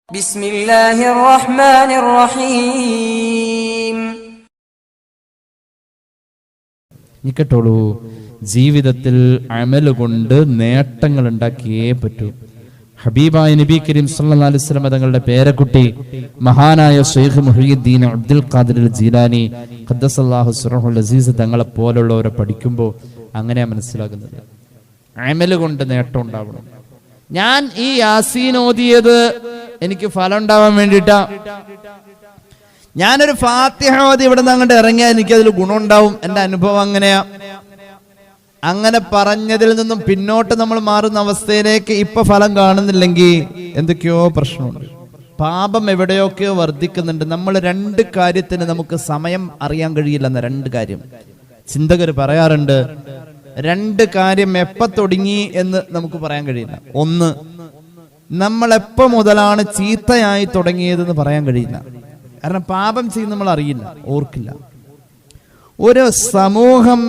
ബിസ്മില്ലാഹിർ റഹ്മാനിർ റഹീം. നിക്കട്ടോളൂ, ജീവിതത്തിൽ അമല് കൊണ്ട് നേട്ടങ്ങൾ ഉണ്ടാക്കിയേ പറ്റൂ. ഹബീബായ നബി കരീം സല്ലല്ലാഹു അലൈഹി വസല്ലം തങ്ങളുടെ പേരക്കുട്ടി മഹാനായ ശൈഖ് മുഹ്യിദ്ദീൻ അബ്ദുൽ ഖാദിർ ജീലാനി ഖദ്ദസല്ലാഹു സിറഹുൽ അസീസ് തങ്ങളെ പോലുള്ളവരെ പഠിക്കുമ്പോൾ അങ്ങനെയാ മനസ്സിലാകുന്നത്. അമല് കൊണ്ട് നേട്ടം ഉണ്ടാവണം. ഞാൻ ഈ യാസീൻ ഓതിയത് എനിക്ക് ഫലം ഉണ്ടാവാൻ വേണ്ടിയിട്ടാ. ഞാനൊരു ഫാത്തിഹ ഓതി ഇവിടെ നിന്ന് അങ്ങോട്ട് ഇറങ്ങിയാൽ എനിക്കതിൽ ഗുണമുണ്ടാവും. എൻ്റെ അനുഭവം അങ്ങനെയാ. അങ്ങനെ പറഞ്ഞതിൽ നിന്നും പിന്നോട്ട് നമ്മൾ മാറുന്ന അവസ്ഥയിലേക്ക് ഇപ്പൊ ഫലം കാണുന്നില്ലെങ്കിൽ എന്തൊക്കെയോ പ്രശ്നമുണ്ട്. പാപം എവിടെയൊക്കെയോ വർദ്ധിക്കുന്നുണ്ട്. നമ്മൾ രണ്ട് കാര്യത്തിന് നമുക്ക് സമയം അറിയാൻ കഴിയില്ലെന്ന രണ്ട് കാര്യം ചിന്തകർ പറയാറുണ്ട്. രണ്ട് കാര്യം എപ്പ തുടങ്ങി എന്ന് നമുക്ക് പറയാൻ കഴിയില്ല. ഒന്ന്, നമ്മൾ എപ്പോ മുതലാണ് ചീത്തയായി തുടങ്ങിയതെന്ന് പറയാൻ കഴിയില്ല. കാരണം പാപം ചെയ്യുന്ന നമ്മൾ അറിയില്ല, ഓർക്കില്ല. ഒരു സമൂഹം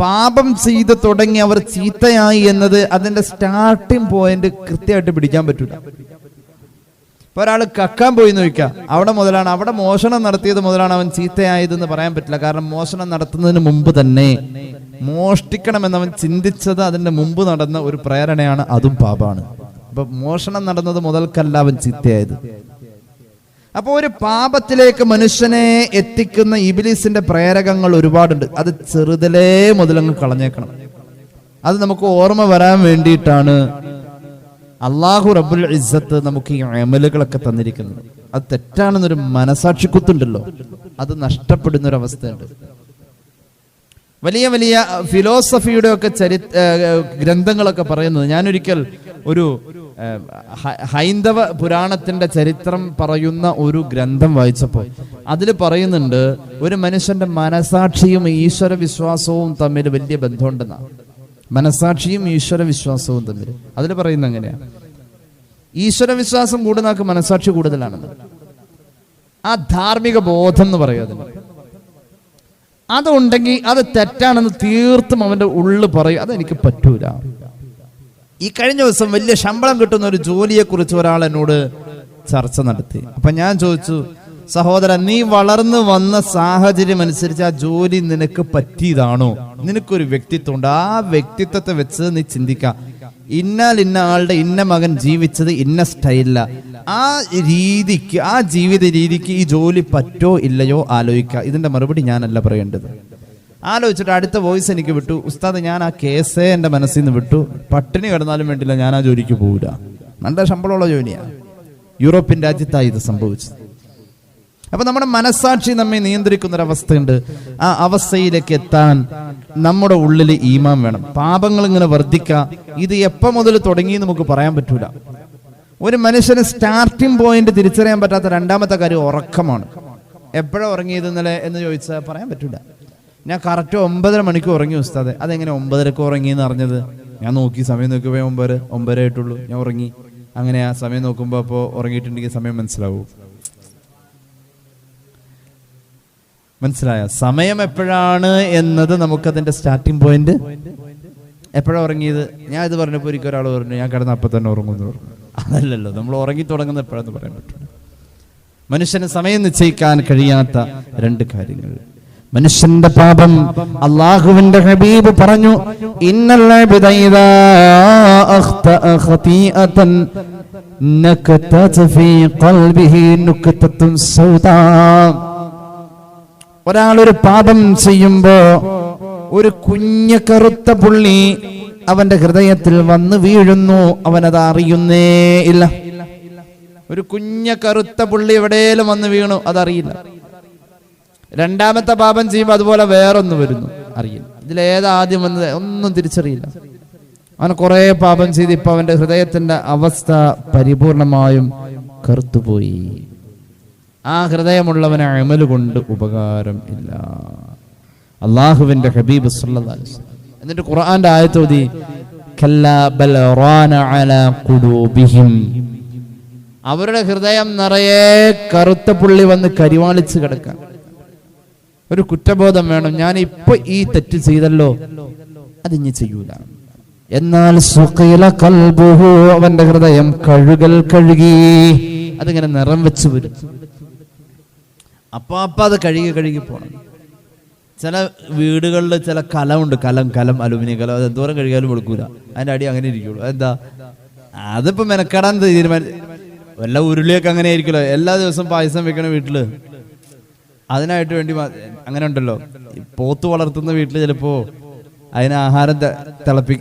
പാപം ചെയ്ത് തുടങ്ങി അവർ ചീത്തയായി എന്നത് അതിന്റെ സ്റ്റാർട്ടിങ് പോയിന്റ് കൃത്യമായിട്ട് പിടിക്കാൻ പറ്റൂല. ഇപ്പൊ ഒരാൾ കക്കാൻ പോയി നോക്കുക, അവിടെ മുതലാണ്, അവിടെ മോഷണം നടത്തിയത് മുതലാണ് അവൻ ചീത്തയായതെന്ന് പറയാൻ പറ്റില്ല. കാരണം മോഷണം നടത്തുന്നതിന് മുമ്പ് തന്നെ മോഷ്ടിക്കണമെന്നവൻ ചിന്തിച്ചത് അതിന്റെ മുമ്പ് നടന്ന ഒരു പ്രേരണയാണ്, അതും പാപാണ്. അപ്പൊ മോഷണം നടന്നത് മുതൽക്കല്ല അവൻ ചീത്തയായത്. അപ്പൊ ഒരു പാപത്തിലേക്ക് മനുഷ്യനെ എത്തിക്കുന്ന ഇബ്ലീസിന്റെ പ്രേരകങ്ങൾ ഒരുപാടുണ്ട്. അത് ചെറുതലേ മുതലങ്ങ് കളഞ്ഞേക്കണം. അത് നമുക്ക് ഓർമ്മ വരാൻ വേണ്ടിയിട്ടാണ് അള്ളാഹു റബ്ബുൽ ഇസ്സത്ത് നമുക്ക് ഈ അമലുകളൊക്കെ തന്നിരിക്കുന്നത്. അത് തെറ്റാണെന്നൊരു മനസാക്ഷിക്കുത്തുണ്ടല്ലോ, അത് നഷ്ടപ്പെടുന്ന ഒരു അവസ്ഥയുണ്ട്. വലിയ വലിയ ഫിലോസഫിയുടെ ഒക്കെ ഗ്രന്ഥങ്ങളൊക്കെ പറയുന്നത്, ഞാനൊരിക്കൽ ഒരു ഹൈന്ദവ പുരാണത്തിന്റെ ചരിത്രം പറയുന്ന ഒരു ഗ്രന്ഥം വായിച്ചപ്പോൾ അതിൽ പറയുന്നുണ്ട്, ഒരു മനുഷ്യന്റെ മനസാക്ഷിയും ഈശ്വര വിശ്വാസവും തമ്മിൽ വലിയ ബന്ധമുണ്ടെന്നാണ്. മനസാക്ഷിയും ഈശ്വര വിശ്വാസവും തമ്മിൽ അതിൽ പറയുന്നത് അങ്ങനെയാ. ഈശ്വര വിശ്വാസം കൂടുന്നവർക്ക് മനസാക്ഷി കൂടുതലാണെന്ന്. ആ ധാർമ്മിക ബോധം എന്ന് പറയും അതിന്. അതുണ്ടെങ്കിൽ അത് തെറ്റാണെന്ന് തീർത്തും അവന്റെ ഉള്ളിൽ പറയും, അതെനിക്ക് പറ്റൂല. ഈ കഴിഞ്ഞ ദിവസം വലിയ ശമ്പളം കിട്ടുന്ന ഒരു ജോലിയെ കുറിച്ച് ഒരാൾ എന്നോട് ചർച്ച നടത്തി. അപ്പൊ ഞാൻ ചോദിച്ചു, സഹോദരൻ, നീ വളർന്നു വന്ന സാഹചര്യം അനുസരിച്ച് ആ ജോലി നിനക്ക് പറ്റിയതാണോ? നിനക്കൊരു വ്യക്തിത്വം ഉണ്ട്, ആ വ്യക്തിത്വത്തെ വെച്ച് നീ ചിന്തിക്കാം. ഇന്നാൽ ഇന്ന ആളുടെ ഇന്ന മകൻ ജീവിച്ചത് ഇന്ന സ്റ്റൈലില്ല, ആ രീതിക്ക്, ആ ജീവിത രീതിക്ക് ഈ ജോലി പറ്റോ ഇല്ലയോ ആലോചിക്കുക. ഇതിന്റെ മറുപടി ഞാനല്ല പറയേണ്ടത്. ആലോചിച്ചിട്ട് അടുത്ത വോയിസ് എനിക്ക് വിട്ടു, ഉസ്താദ് ഞാൻ ആ കേസേ എൻ്റെ മനസ്സിൽ നിന്ന് വിട്ടു, പട്ടിണി കിടന്നാലും വേണ്ടില്ല, ഞാൻ ആ ജോലിക്ക് പോവില്ല. നല്ല ശമ്പളമുള്ള ജോലിയാണ്. യൂറോപ്യൻ രാജ്യത്തായി ഇത് സംഭവിച്ചത്. അപ്പൊ നമ്മുടെ മനസ്സാക്ഷി നമ്മെ നിയന്ത്രിക്കുന്ന ഒരു അവസ്ഥയുണ്ട്. ആ അവസ്ഥയിലേക്ക് എത്താൻ നമ്മുടെ ഉള്ളിൽ ഈമാൻ വേണം. പാപങ്ങൾ ഇങ്ങനെ വർദ്ധിക്കുക, ഇത് എപ്പോ മുതൽ തുടങ്ങി നമുക്ക് പറയാൻ പറ്റൂല. ഒരു മനുഷ്യന് സ്റ്റാർട്ടിംഗ് പോയിന്റ് തിരിച്ചറിയാൻ പറ്റാത്ത രണ്ടാമത്തെ കാര്യം ഉറക്കമാണ്. എപ്പോഴാണ് ഉറങ്ങിയത് ഇന്നലെ എന്ന് ചോദിച്ചാൽ പറയാൻ പറ്റൂല. ഞാൻ കറക്റ്റ് 9:30 മണിക്ക് ഉറങ്ങി ഉസ്താദെ. അതെങ്ങനെ 9:30 ഉറങ്ങിയെന്ന് അറിഞ്ഞത്? ഞാൻ നോക്കി, സമയം നോക്കിയപ്പോൾ 9:30 ആയിട്ടുള്ളൂ, ഞാൻ ഉറങ്ങി. അങ്ങനെ ആ സമയം നോക്കുമ്പോൾ അപ്പോൾ ഉറങ്ങിയിട്ടുണ്ടെങ്കിൽ സമയം മനസ്സിലാവൂ. മനസ്സിലായ സമയം എപ്പോഴാണ് എന്നത് നമുക്കതിന്റെ സ്റ്റാർട്ടിംഗ് പോയിന്റ്. എപ്പോഴാണ് ഉറങ്ങിയത്? ഞാൻ ഇത് പറഞ്ഞപ്പോൾ ഒരിക്കൽ ഒരാൾ പറഞ്ഞു, ഞാൻ കിടന്ന് അപ്പം തന്നെ ഉറങ്ങുന്നു പറഞ്ഞു. അതല്ലല്ലോ, നമ്മൾ ഉറങ്ങി തുടങ്ങുന്ന എപ്പോഴാന്ന് പറയാൻ പറ്റില്ല. മനുഷ്യന് സമയം നിശ്ചയിക്കാൻ കഴിയാത്ത രണ്ട് കാര്യങ്ങൾ. മനുഷ്യന്റെ പാപം, അല്ലാഹുവിന്റെ ഹബീബ് പറഞ്ഞു, ഇന്നൽ അബ്ദ ഇദാ അഖ്തഅ ഖതീഅതൻ നകതത ഫീ ഖൽബിഹി നുക്തത്തുൻ സൗദാ. ഒരാളൊരു പാപം ചെയ്യുമ്പോ ഒരു കുഞ്ഞു കറുത്ത പുള്ളി അവന്റെ ഹൃദയത്തിൽ വന്ന് വീഴുന്നു, അവനത് അറിയുന്നേ ഇല്ല. ഒരു കുഞ്ഞു കറുത്ത പുള്ളി എവിടെയും വന്ന് വീണു, അതറിയില്ല. രണ്ടാമത്തെ പാപം ചെയ്യുമ്പോൾ അതുപോലെ വേറൊന്ന് വരുന്നു, അറിയില്ല. ഇതിലേതാദ്യം വന്നത് ഒന്നും തിരിച്ചറിയില്ല. അവൻ കുറെ പാപം ചെയ്ത് ഇപ്പൊ അവന്റെ ഹൃദയത്തിന്റെ അവസ്ഥ പരിപൂർണമായും കറുത്തുപോയി. ആ ഹൃദയമുള്ളവനെ അമല് കൊണ്ട് ഉപകാരം ഇല്ല. അള്ളാഹുവിന്റെ ഹബീബ് സല്ലല്ലാഹു അലൈഹി വസല്ലം എന്നിട്ട് ഖുർആന്റെ ആയത്ത് ഓതി, കല്ലാ ബൽ റാന അലാ ഖുലൂബിഹിം. അവരുടെ ഹൃദയം നിറയെ കറുത്ത പുള്ളി വന്ന് കരിവാളിച്ച് കിടക്കാൻ. ഒരു കുറ്റബോധം വേണം, ഞാൻ ഇപ്പൊ ഈ തെറ്റ് ചെയ്തല്ലോ, അതിഞ്ഞ് ചെയ്യൂല. എന്നാൽ സുഖീല ഖൽബുഹു, അവന്റെ ഹൃദയം കഴുകി അതിങ്ങനെ നിറം വെച്ച് വരും. അപ്പൊ അത് കഴുകി പോകണം. ചില വീടുകളിൽ ചില കലമുണ്ട്, കലം അലുമിനിയം കലം, അത് എന്തോരം കഴുകിയാലും കൊടുക്കൂല, അതിന്റെ അടി അങ്ങനെ ഇരിക്കുള്ളൂ. എന്താ അതിപ്പോ മെനക്കെടാൻ വല്ല ഉരുളിയൊക്കെ അങ്ങനെ ആയിരിക്കുമല്ലോ. എല്ലാ ദിവസവും പായസം വെക്കണ വീട്ടില് അതിനായിട്ട് വേണ്ടി അങ്ങനെ ഉണ്ടല്ലോ. പോത്ത് വളർത്തുന്ന വീട്ടിൽ ചിലപ്പോ അതിന് ആഹാരം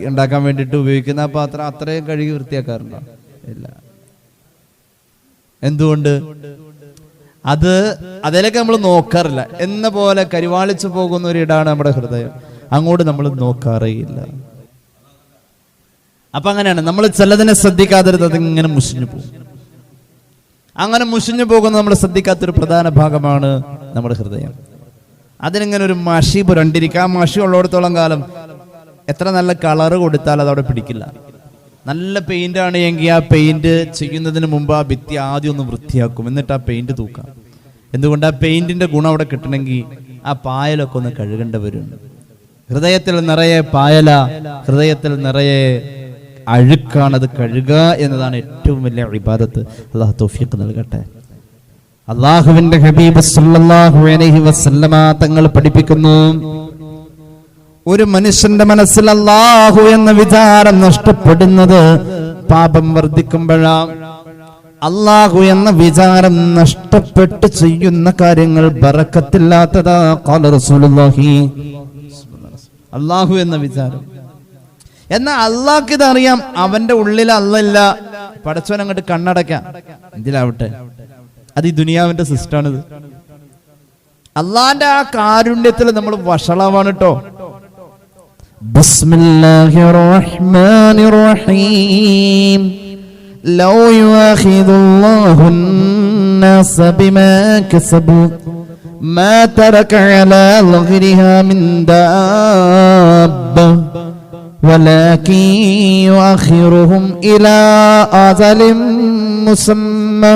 ഉണ്ടാക്കാൻ വേണ്ടിയിട്ട് ഉപയോഗിക്കുന്ന ആ പാത്രം അത്രയും കഴുകി വൃത്തിയാക്കാറുണ്ടോ? ഇല്ല. എന്തുകൊണ്ട്? അതിലേക്ക് നമ്മൾ നോക്കാറില്ല. എന്ന പോലെ കരിവാളിച്ചു പോകുന്ന ഒരിടാണ് നമ്മുടെ ഹൃദയം, അങ്ങോട്ട് നമ്മൾ നോക്കാറേയില്ല. അപ്പൊ അങ്ങനെയാണ് നമ്മൾ ചിലതിനെ ശ്രദ്ധിക്കാതിരുന്നത്, അതിങ്ങനെ മുഷിഞ്ഞു പോകും. അങ്ങനെ മുഷിഞ്ഞു പോകുന്ന നമ്മൾ ശ്രദ്ധിക്കാത്തൊരു പ്രധാന ഭാഗമാണ് നമ്മുടെ ഹൃദയം. അതിനിങ്ങനെ ഒരു മഷി പുരണ്ടിരിക്കുക. ആ മഷി ഉള്ളിടത്തോളം കാലം എത്ര നല്ല കളറ് കൊടുത്താൽ അതവിടെ പിടിക്കില്ല. നല്ല പെയിന്റ് ആണ് എങ്കിൽ ആ പെയിന്റ് ചെയ്യുന്നതിന് മുമ്പ് ആ ഭിത്തി ആദ്യം ഒന്ന് വൃത്തിയാക്കും, എന്നിട്ട് ആ പെയിന്റ് തൂക്കാം. എന്തുകൊണ്ട്? ആ പെയിന്റിന്റെ ഗുണം അവിടെ കിട്ടണമെങ്കിൽ ആ പായലൊക്കെ ഒന്ന് കഴുകേണ്ട വരും. ഹൃദയത്തിൽ നിറയെ പായല, ഹൃദയത്തിൽ നിറയെ അഴുക്കാണത്. കഴുകുക എന്നതാണ് ഏറ്റവും വലിയ ഇബാദത്ത്. അല്ലാഹു തൗഫീഖ് നൽകട്ടെ. അല്ലാഹുവിന്റെ ഹബീബ് സല്ലല്ലാഹു അലൈഹി വസല്ലമ തങ്ങൾ പഠിപ്പിക്കുന്നു, ഒരു മനുഷ്യന്റെ മനസ്സിൽ അല്ലാഹു എന്ന വിചാരം നഷ്ടപ്പെടുന്നത് പാപം വർദ്ധിക്കുമ്പോഴാണ്. അല്ലാഹു എന്ന വിചാരം നഷ്ടപ്പെട്ട് ചെയ്യുന്ന കാര്യങ്ങൾ ബറക്കത്തില്ലാത്തതാ. ഖാല റസൂലുള്ളാഹി. അല്ലാഹു എന്ന വിചാരം. എന്നാൽ അള്ളാഹ്ക്ക് ഇതറിയാം, അവന്റെ ഉള്ളിൽ അല്ലല്ല. പടച്ചവൻ അങ്ങോട്ട് കണ്ണടക്കാം, എന്തിലാവട്ടെ. അത് ഈ ദുനിയാവിന്റെ സിസ്റ്റാണിത്. അള്ളാന്റെ ആ കാരുണ്യത്തിൽ നമ്മൾ വഷളാവാണ് കേട്ടോ. ബിസ്മില്ലാഹിർ റഹ്മാനിർ റഹീം. ലൗ യുആഖിദുല്ലാഹു الناس بما كسبوا ما ترك على ظهرها من دابة ولكن يؤخرهم إلى أجل مسمى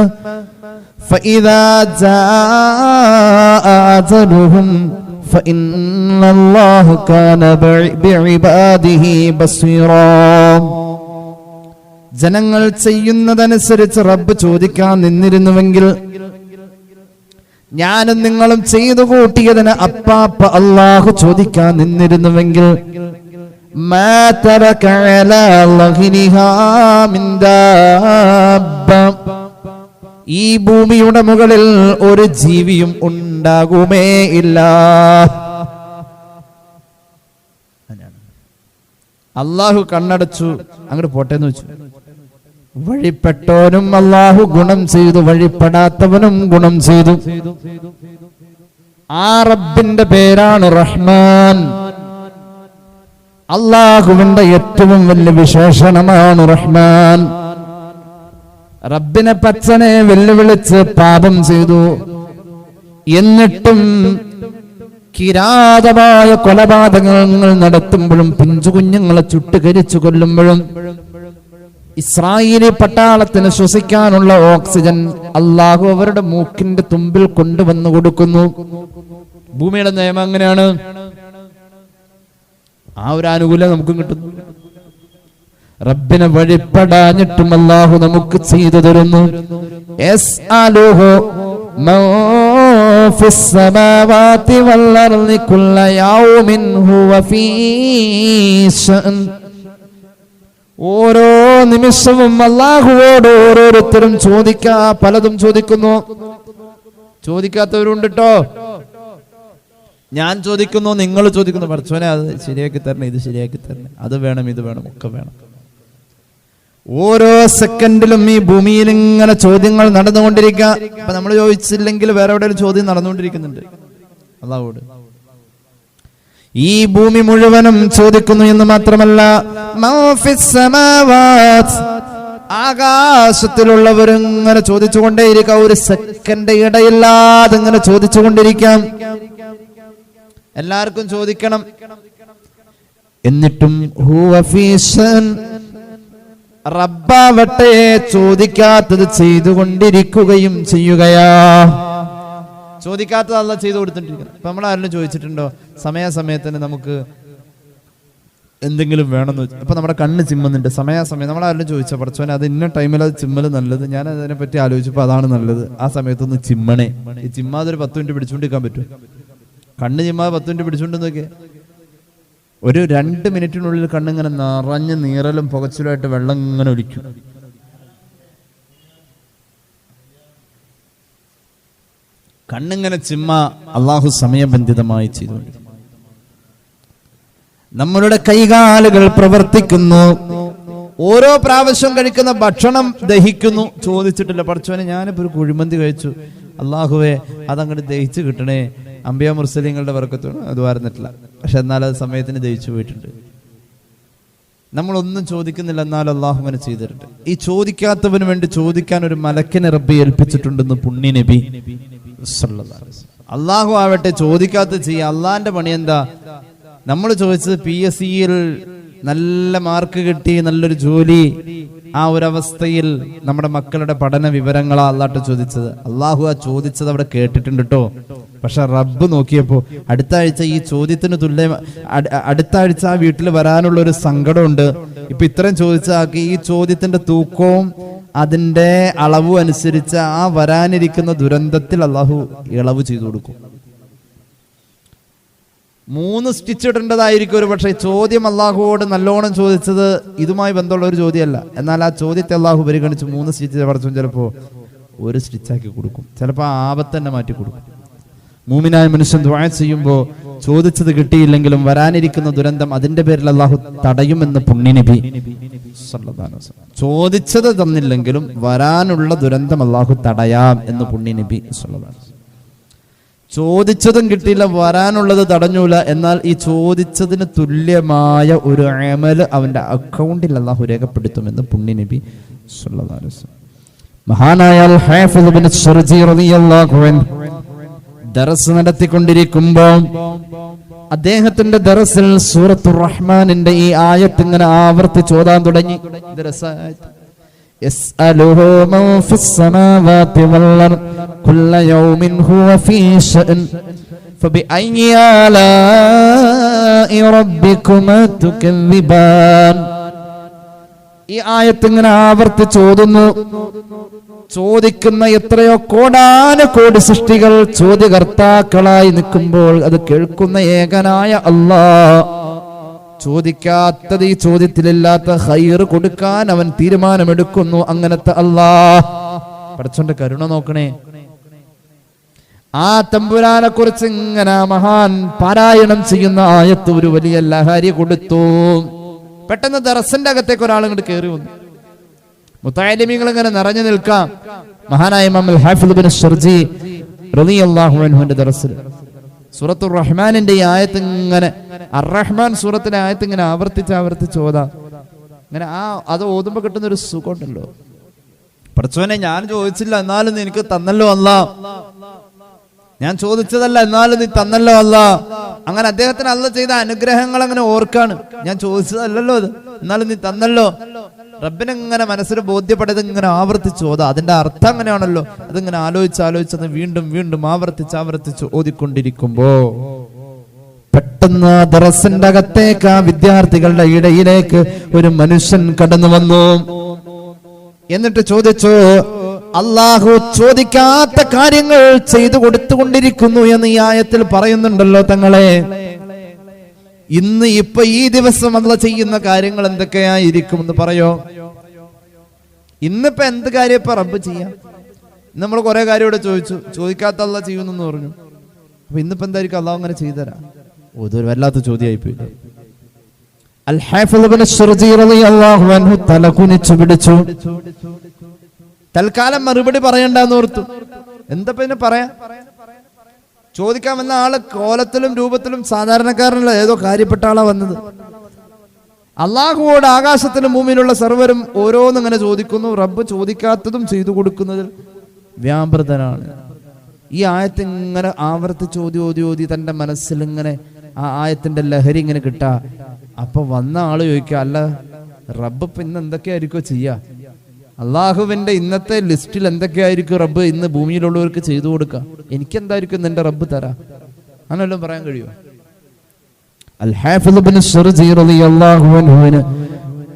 فإذا جاء أجلهم فإن الله كان بعباده بصيرا. ജനങ്ങൾ ചെയ്യുന്നതനുസരിച്ച് റബ്ബ് ചോദിക്കാൻ നിന്നിരുന്നുവെങ്കിൽ, ഞാനും നിങ്ങളും ചെയ്തു കൂട്ടിയതിന് അപ്പാപ്പ അല്ലാഹു ചോദിക്കാൻ നിന്നിരുന്നുവെങ്കിൽ, മാ തറക അലാ ലഹിനിഹാ മിൻ ദാബ്ബ, ഈ ഭൂമിയുടെ മുകളിൽ ഒരു ജീവിയും ഉണ്ടാകുമേ ഇല്ല. അല്ലാഹു കണ്ണടച്ചു, അങ്ങോട്ട് പോട്ടെന്ന് വെച്ചു. വഴിപ്പെട്ടവനും അല്ലാഹു ഗുണം ചെയ്തു, വഴിപ്പെടാത്തവനും ഗുണം ചെയ്തു. ആ റബ്ബിന്റെ പേരാണ് റഹ്മാൻ. അല്ലാഹുവിന്റെ ഏറ്റവും വലിയ വിശേഷണമാണ് റഹ്മാൻ. റബ്ബിനെ പച്ചനെ വെല്ലുവിളിച്ച് പാപം ചെയ്തു, എന്നിട്ടും കിരാതമായ കൊലപാതകങ്ങൾ നടത്തുമ്പോഴും പിഞ്ചുകുഞ്ഞുങ്ങളെ ചുട്ടുകരിച്ചു കൊല്ലുമ്പോഴും ഇസ്രായേലി പട്ടാളത്തിന് ശ്വസിക്കാനുള്ള ഓക്സിജൻ അല്ലാഹു അവരുടെ മൂക്കിന്റെ തുമ്പിൽ കൊണ്ടുവന്നു കൊടുക്കുന്നു. ഭൂമിയുടെ നിയമം അങ്ങനെയാണ്. ആ ഒരു ആനുകൂല്യം നമുക്കും കിട്ടുന്നു. റബ്ബിനെ വഴിപ്പെടാഞ്ഞിട്ടും അല്ലാഹു നമുക്ക് ചെയ്തു തരുന്നു. യസ്അലുഹു മൻ ഫിസ് സമാവാതി വൽ അർളി കുല്ല യൗമിൻ ഹുവ ഫീ ശഅൻ. ഓരോ നിമിഷവും അല്ലാഹുവോട് ഓരോരുത്തരും പലതും ചോദിക്കുന്നു. ചോദിക്കാത്തവരുണ്ട് കേട്ടോ. ഞാൻ ചോദിക്കുന്നു, നിങ്ങൾ ചോദിക്കുന്നു, പടച്ചോനെ അത് ശരിയാക്കി തരണേ, ഇത് ശരിയാക്കി തരണേ, അത് വേണം, ഇത് വേണം, ഒക്കെ വേണം. ഓരോ സെക്കൻഡിലും ഈ ഭൂമിയിൽ ഇങ്ങനെ ചോദ്യങ്ങൾ നടന്നുകൊണ്ടിരിക്കുക. അപ്പൊ നമ്മൾ ചോദിച്ചില്ലെങ്കിൽ വേറെ എവിടെയും ചോദ്യം നടന്നുകൊണ്ടിരിക്കുന്നുണ്ട് അല്ലാഹുവോട്. ഈ ഭൂമി മുഴുവനും ചോദിക്കുന്നു എന്ന് മാത്രമല്ല, ആകാശത്തിലുള്ളവരും ഇങ്ങനെ ചോദിച്ചുകൊണ്ടേയിരിക്കാം. ഒരു സെക്കൻഡ് ഇടയില്ലാതെ ഇങ്ങനെ ചോദിച്ചുകൊണ്ടിരിക്കാം. എല്ലാവർക്കും ചോദിക്കണം. എന്നിട്ടും റബ്ബാവട്ടെ ചോദിക്കാത്തത് ചെയ്തുകൊണ്ടിരിക്കുകയും ചെയ്യുകയാ. ചോദിക്കാത്തത് അല്ലാഹു ചെയ്തു കൊടുത്തിട്ടിരിക്കുന്നത്. ഇപ്പൊ നമ്മൾ ആരെങ്കിലും ചോദിച്ചിട്ടുണ്ടോ? സമയാസമയത്തിന് നമുക്ക് എന്തെങ്കിലും വേണമെന്ന് വെച്ചാൽ അപ്പൊ നമ്മുടെ കണ്ണ് ചിമ്മുന്നുണ്ട് സമയാസമയം നമ്മളാരും ചോദിച്ചാൽ പഠിച്ചോനെ അത് ഇന്ന ടൈമിൽ അത് ചിമ്മല് നല്ലത്. ഞാൻ അതിനെ പറ്റി ആലോചിച്ചപ്പോൾ അതാണ് നല്ലത്. ആ സമയത്തൊന്ന് ചിമ്മണേ. ഈ ചിമ്മാതെ ഒരു 10 മിനിറ്റ് പിടിച്ചുകൊണ്ടിരിക്കാൻ പറ്റും? കണ്ണ് ചിമ്മാതെ 10 മിനിറ്റ് പിടിച്ചുകൊണ്ട് നോക്കിയേ. ഒരു 2 മിനിറ്റിനുള്ളിൽ കണ്ണിങ്ങനെ നിറഞ്ഞ് നീറലും പുകച്ചിലുമായിട്ട് വെള്ളം ഇങ്ങനെ ഒലിക്കും. കണ്ണിങ്ങനെ ചിമ്മ അള്ളാഹു സമയബന്ധിതമായി ചെയ്തുകൊണ്ടിരിക്കും. നമ്മളുടെ കൈകാലുകൾ പ്രവർത്തിക്കുന്നു. ഓരോ പ്രാവശ്യം കഴിക്കുന്ന ഭക്ഷണം ദഹിക്കുന്നു. ചോദിച്ചിട്ടില്ല പഠിച്ചവനെ ഞാനിപ്പോ ഒരു കുഴിമന്തി കഴിച്ചു, അള്ളാഹുവേ അതങ്ങോട്ട് ദഹിച്ചു കിട്ടണേ. അംബിയ മുർസലിങ്ങളുടെ വർക്കത്തോട് അത് വരുന്നിട്ടില്ല, പക്ഷെ എന്നാൽ അത് സമയത്തിന് ദഹിച്ചു പോയിട്ടുണ്ട്. നമ്മളൊന്നും ചോദിക്കുന്നില്ല, എന്നാലും അള്ളാഹു അങ്ങനെ ചെയ്തിട്ടുണ്ട്. ഈ ചോദിക്കാത്തവന് വേണ്ടി ചോദിക്കാൻ ഒരു മലക്കിനെ റബ്ബി ഏൽപ്പിച്ചിട്ടുണ്ടെന്ന് പുണ്യ നബി സല്ലല്ലാഹു അലൈഹി വസല്ലം. അള്ളാഹു ആവട്ടെ ചോദിക്കാത്ത ചെയ്യുക. അള്ളാന്റെ പണി എന്താ? നമ്മൾ ചോദിച്ചത് PSCയിൽ നല്ല മാർക്ക് കിട്ടി, നല്ലൊരു ജോലി, ആ ഒരവസ്ഥയിൽ നമ്മുടെ മക്കളുടെ പഠന വിവരങ്ങളാ അള്ളാഹ് ചോദിച്ചത്. അള്ളാഹു ആ ചോദിച്ചത് അവിടെ കേട്ടിട്ടുണ്ട് കേട്ടോ. പക്ഷെ റബ്ബ് നോക്കിയപ്പോ അടുത്ത ആഴ്ച ഈ ചോദ്യത്തിന് തുല്യം അടുത്ത ആഴ്ച ആ വീട്ടിൽ വരാനുള്ള ഒരു സങ്കടമുണ്ട്. ഇപ്പൊ ഇത്രയും ചോദിച്ചാക്കി ഈ ചോദ്യത്തിന്റെ തൂക്കവും അതിന്റെ അളവും അനുസരിച്ച് ആ വരാനിരിക്കുന്ന ദുരന്തത്തിൽ അള്ളാഹു ഇളവ് ചെയ്തു കൊടുക്കും. 3 സ്റ്റിച്ച് ഇടേണ്ടതായിരിക്കും ഒരു പക്ഷേ. ചോദ്യം അള്ളാഹുവോട് നല്ലോണം ചോദിച്ചത് ഇതുമായി ബന്ധമുള്ള ഒരു ചോദ്യമല്ല. എന്നാൽ ആ ചോദ്യത്തെ അള്ളാഹു പരിഗണിച്ച് 3 സ്റ്റിച്ച് പഠിച്ചു ചിലപ്പോൾ 1 സ്റ്റിച്ചാക്കി കൊടുക്കും, ചിലപ്പോൾ ആ ആപത്ത് തന്നെ മാറ്റി കൊടുക്കും. മൂമിനായ മനുഷ്യൻ ദുആ ചെയ്യുമ്പോൾ ചോദിച്ചത് കിട്ടിയില്ലെങ്കിലും വരാനിരിക്കുന്ന ദുരന്തം അതിന്റെ പേരിൽ അള്ളാഹു തടയുമെന്ന് പുണ്യനബി സല്ലല്ലാഹു അലൈഹി വസല്ലം. ചോദിച്ചത് തന്നില്ലെങ്കിലും വരാനുള്ള ദുരന്തം അള്ളാഹു തടയാം എന്ന് പുണ്യനബി സല്ലല്ലാഹു അലൈഹി വസല്ലം. ചോദിച്ചതും കിട്ടിയില്ല, വരാനുള്ളത് തടഞ്ഞൂല, എന്നാൽ ഈ ചോദിച്ചതിന് തുല്യമായ ഒരു അമൽ അവന്റെ അക്കൗണ്ടിൽ അള്ളാഹു രേഖപ്പെടുത്തുമെന്ന് പുണ്യനബി സല്ലല്ലാഹു അലൈഹി വസല്ലം. മഹാനായ അൽ ഹാഫിദ് ഇബ്നു ശർജി റളിയല്ലാഹു അൻഹു ദർസ് നടത്തിക്കൊണ്ടിരിക്കുമ്പോൾ അദ്ദേഹത്തിന്റെ ദർസിൽ സൂറത്തുർ റഹ്മാനിന്റെ ഈ ആയത്ത് ഇങ്ങനെ ആവർത്തിച്ച് ഓതാൻ തുടങ്ങി. യസ്അലുഹു മൻ ഫിസ് സമാവാതി വൽ അർദ് കുല്ല യൗമിൻ ഹുവ ഫീ ശഅൻ ഫബിഅയ്യി ആലാഇ റബ്ബികുമാ തുകദ്ദിബാൻ. ഈ ആയത്ത് ഇങ്ങനെ ആവർത്തിച്ച് ഓതുന്നു. ചോദിക്കുന്ന എത്രയോ കോടാനുകോടി സൃഷ്ടികൾ ചോദ്യകർത്താക്കളായി നിൽക്കുമ്പോൾ അത് കേൾക്കുന്ന ഏകനായ അല്ലാഹ് ചോദിക്കാത്തത് ഈ ചോദ്യത്തിലില്ലാത്ത ഖൈർ കൊടുക്കാൻ അവൻ തീരുമാനമെടുക്കുന്നു. അങ്ങനത്തെ അല്ലാഹ് പടച്ചോന്റെ കരുണ നോക്കണേ. ആ തമ്പുരാനെ കുറിച്ച് ഇങ്ങനെ മഹാൻ പാരായണം ചെയ്യുന്ന ആയത്ത് ഒരു വലിയ ലഹരി കൊടുത്തു. പെട്ടെന്ന് ദർസിന്റെ അകത്തേക്ക് ഒരാൾ ഇങ്ങോട്ട് കയറി വന്നു. മുത്തഅല്ലിമീങ്ങൾ ഇങ്ങനെ നിറഞ്ഞു നിൽക്കാം. മഹാനായ ഇമാം അൽ ഹാഫിദ് ഇബ്നു ശർജി റളിയല്ലാഹു അൻഹുവിന്റെ ദർസിൽ സൂറത്തുർ റഹ്മാനിന്റെ ഈ ആയത്ത് ഇങ്ങനെ അർ-റഹ്മാൻ സൂറത്തിലെ ആയത്ത് ഇങ്ങനെ ആവർത്തിച്ച് ഓതാം. ഇങ്ങനെ അത് ഓതുമ്പോ കിട്ടുന്ന ഒരു സുഖമുണ്ടല്ലോ. പടച്ചോനെ ഞാൻ ചോദിച്ചില്ല എന്നാലും നീ എനിക്ക് തന്നല്ലോ അല്ലാഹ്, ഞാൻ ചോദിച്ചതല്ല എന്നാലും നീ തന്നല്ലോ അല്ലാഹ്. അങ്ങനെ അദ്ദേഹത്തിന് അല്ലാഹ് ചെയ്ത അനുഗ്രഹങ്ങൾ അങ്ങനെ ഓർക്കാണ്. ഞാൻ ചോദിച്ചതല്ലല്ലോ അത്, എന്നാലും നീ തന്നല്ലോ. റബ്ബിനെ ഇങ്ങനെ മനസ്സിൽ ബോധ്യപ്പെട്ടത് ഇങ്ങനെ ആവർത്തിച്ച് ഓതാ. അതിന്റെ അർത്ഥം അങ്ങനെയാണല്ലോ. അതിങ്ങനെ ആലോചിച്ചത് വീണ്ടും വീണ്ടും ആവർത്തിച്ച് ഓതിക്കൊണ്ടിരിക്കുമ്പോ പെട്ടെന്ന് ദർസിന്റെ അകത്തേക്ക് ആ വിദ്യാർത്ഥികളുടെ ഇടയിലേക്ക് ഒരു മനുഷ്യൻ കടന്നു വന്നു. എന്നിട്ട് ചോദിച്ചു, അള്ളാഹു ചോദിക്കാത്ത കാര്യങ്ങൾ ചെയ്തു കൊടുത്തുകൊണ്ടിരിക്കുന്നു എന്ന് ഈ ആയത്തിൽ പറയുന്നുണ്ടല്ലോ തങ്ങളെ. ഇന്ന് ഇപ്പൊ ഈ ദിവസം അള്ളാഹ് ചെയ്യുന്ന കാര്യങ്ങൾ എന്തൊക്കെയായിരിക്കും എന്ന് പറയോ? ഇന്നിപ്പോ എന്ത് കാര്യം ഇപ്പൊ റബ്ബ് ചെയ്യാം? നമ്മൾ കുറെ കാര്യം ഇവിടെ ചോദിച്ചു, ചോദിക്കാത്ത അള്ളാഹ് ചെയ്യുന്നു പറഞ്ഞു. അപ്പൊ ഇന്നിപ്പോ എന്തായിരിക്കും അള്ളാഹു അങ്ങനെ ചെയ്തുതരാം? ഇതൊരു വല്ലാത്ത ചോദ്യമായി പോയി. അൽ ഹാഫിദ് ഇബ്നു ശർജി റളിയല്ലാഹു അൻഹു തല കുനിച്ചു പിടിച്ചു. തൽക്കാലം മറുപടി പറയണ്ടെന്ന് ഓർത്തു. എന്താ പിന്നെ പറയാ? ചോദിക്കാൻ വന്ന ആള് കോലത്തിലും രൂപത്തിലും സാധാരണക്കാരനല്ല, ഏതോ കാര്യപ്പെട്ട ആളാ വന്നത്. അള്ളാഹുവോട് ആകാശത്തിലും ഭൂമിയിലുള്ള സർവരും ഓരോന്നിങ്ങനെ ചോദിക്കുന്നു. റബ്ബ് ചോദിക്കാത്തതും ചെയ്തു കൊടുക്കുന്നതിൽ വ്യാപൃതനാണ്. ഈ ആയത്ത് ഇങ്ങനെ ആവർത്തിച്ച് ഓതി തന്റെ മനസ്സിൽ ഇങ്ങനെ ആ ആയത്തിന്റെ ലഹരി ഇങ്ങനെ കിട്ടാ. അപ്പൊ വന്ന ആള് ചോദിക്കുക, അല്ല റബ്ബ് ഇപ്പൊ ഇന്ന് എന്തൊക്കെയായിരിക്കോ ചെയ്യാ? അള്ളാഹുവിന്റെ ഇന്നത്തെ ലിസ്റ്റിൽ എന്തൊക്കെയായിരിക്കും റബ്ബ് ഇന്ന് ഭൂമിയിലുള്ളവർക്ക് ചെയ്തു കൊടുക്കുക? എനിക്കെന്തായിരിക്കും നിന്റെ റബ്ബ് തരാ? അങ്ങനെല്ലാം പറയാൻ കഴിയുമോ? അൽ ഹാഫിദ് ഇബ്നു ശർജി റളിയല്ലാഹു അൻഹുവിന്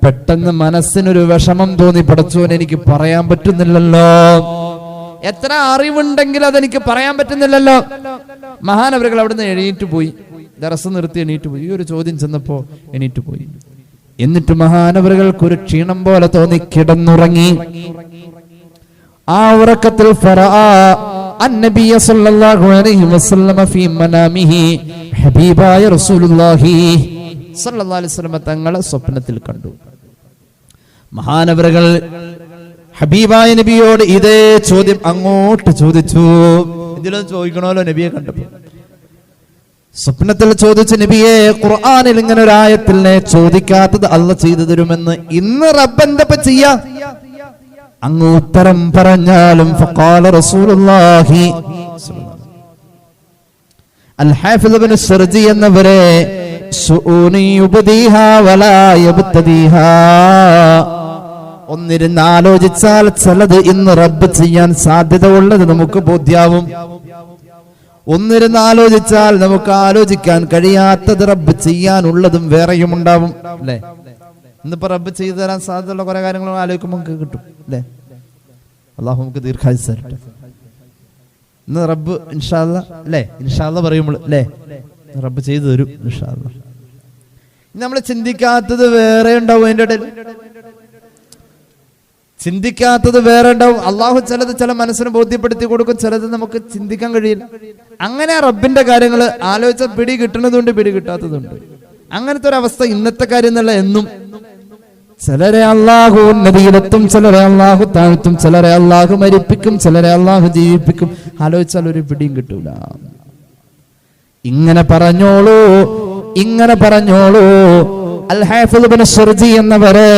പെട്ടെന്ന് മനസ്സിനൊരു വിഷമം തോന്നി. പടച്ചോൻ, എനിക്ക് പറയാൻ പറ്റുന്നില്ലല്ലോ, എത്ര അറിവുണ്ടെങ്കിൽ അതെനിക്ക് പറയാൻ പറ്റുന്നില്ലല്ലോ. മഹാനവറുകൾ അവിടുന്ന് എണീറ്റ് പോയി, ദർസ് നിർത്തി എണീറ്റ് പോയി. ഈ ഒരു ചോദ്യം ചെന്നപ്പോ എണീറ്റ് പോയി. എന്നിട്ട് മഹാനവറുകൾക്ക് ഒരു ക്ഷീണം പോലെ തോന്നി, കിടന്നുറങ്ങി. ആ ഉറക്കത്തിൽ അന്നബിയ സല്ലല്ലാഹു അലൈഹി വസല്ലമ ഫീ മനാമിഹി ഹബീബായ റസൂലുള്ളാഹി സല്ലല്ലാഹു അലൈഹി വസല്ലമ തങ്ങളെ സ്വപ്നത്തിൽ കണ്ടു. മഹാനവറുകൾ ഹബീബായ നബിയോട് ഇതേ ചോദ്യം അങ്ങോട്ട് ചോദിച്ചു. ഇതിലൊന്നും ചോദിക്കണമല്ലോ നബിയെ കണ്ടപ്പോൾ. സ്വപ്നത്തിൽ ചോദിച്ചു, നബിയെ, ഖുർആനിൽ ഇങ്ങനെ ഒരു ആയത്തിലെ ചോദിക്കാത്തത് അള്ളാഹ് ചെയ്തു തരുമെന്ന് ഇന്ന് റബ്ബ് എന്തപ്പോ ചെയ്യാ? അങ്ങ് ഉത്തരം പറഞ്ഞാലും ഫഖാല റസൂലുള്ളാഹി അൽ ഹാഫിദ് ഇബ്നു ശർജി എന്നവരെ ശുഊനി യുബ്ദിഹാ വലാ യബ്തദിഹാ. ഒന്നിരുന്ന് ആലോചിച്ചാൽ ചിലത് ഇന്ന് റബ്ബ് ചെയ്യാൻ സാധ്യത ഉള്ളത് നമുക്ക് ബോധ്യാവും. ഒന്നിരുന്ന് ആലോചിച്ചാൽ നമുക്ക് ആലോചിക്കാൻ കഴിയാത്തത് റബ്ബ് ചെയ്യാനുള്ളതും വേറെയും ഉണ്ടാവും, അല്ലെ? ഇന്നിപ്പോ റബ്ബ് ചെയ്തു തരാൻ സാധ്യതയുള്ള കുറെ കാര്യങ്ങൾ ആലോചിക്കുമ്പോൾ നമുക്ക് കിട്ടും, അല്ലെ? അള്ളാഹു നമുക്ക് ദീർഘായുസ്സ് തരട്ടെ. ഇന്ന് റബ്ബ് ഇൻഷാ അല്ലാഹ്, അല്ലെ, ഇൻഷാ അല്ലാഹ് പറയുമ്പോൾ, അല്ലെ, റബ്ബ് ചെയ്തു തരും ഇൻഷാ അല്ലാഹ്. നമ്മൾ ചിന്തിക്കാത്തത് വേറെ ഉണ്ടാവും, അതിന്റെ ഇടയിൽ ചിന്തിക്കാത്തത് വേറെ ഉണ്ടാവും. അള്ളാഹു ചിലത് ചില മനസ്സിന് ബോധ്യപ്പെടുത്തി കൊടുക്കും, ചിലത് നമുക്ക് ചിന്തിക്കാൻ കഴിയില്ല. അങ്ങനെ റബ്ബിന്റെ കാര്യങ്ങൾ ആലോചിച്ച പിടി കിട്ടുന്നതുണ്ട്, പിടി കിട്ടാത്തതുണ്ട്. അങ്ങനത്തെ ഒരു അവസ്ഥ ഇന്നത്തെ കാര്യം എന്നല്ല, എന്നും. ചിലരെ അള്ളാഹു നദിയിലെത്തും, ചിലരെ അള്ളാഹു താഴ്ത്തും, ചിലരെ അള്ളാഹു മരിപ്പിക്കും, ചിലരെ അള്ളാഹു ജീവിപ്പിക്കും. ആലോചിച്ചാൽ ഒരു പിടിയും കിട്ടൂല. ഇങ്ങനെ പറഞ്ഞോളൂ, ഇങ്ങനെ പറഞ്ഞോളൂ. അൽ ഹാഫിദ് ഇബ്നു ശർജി എന്നവരെ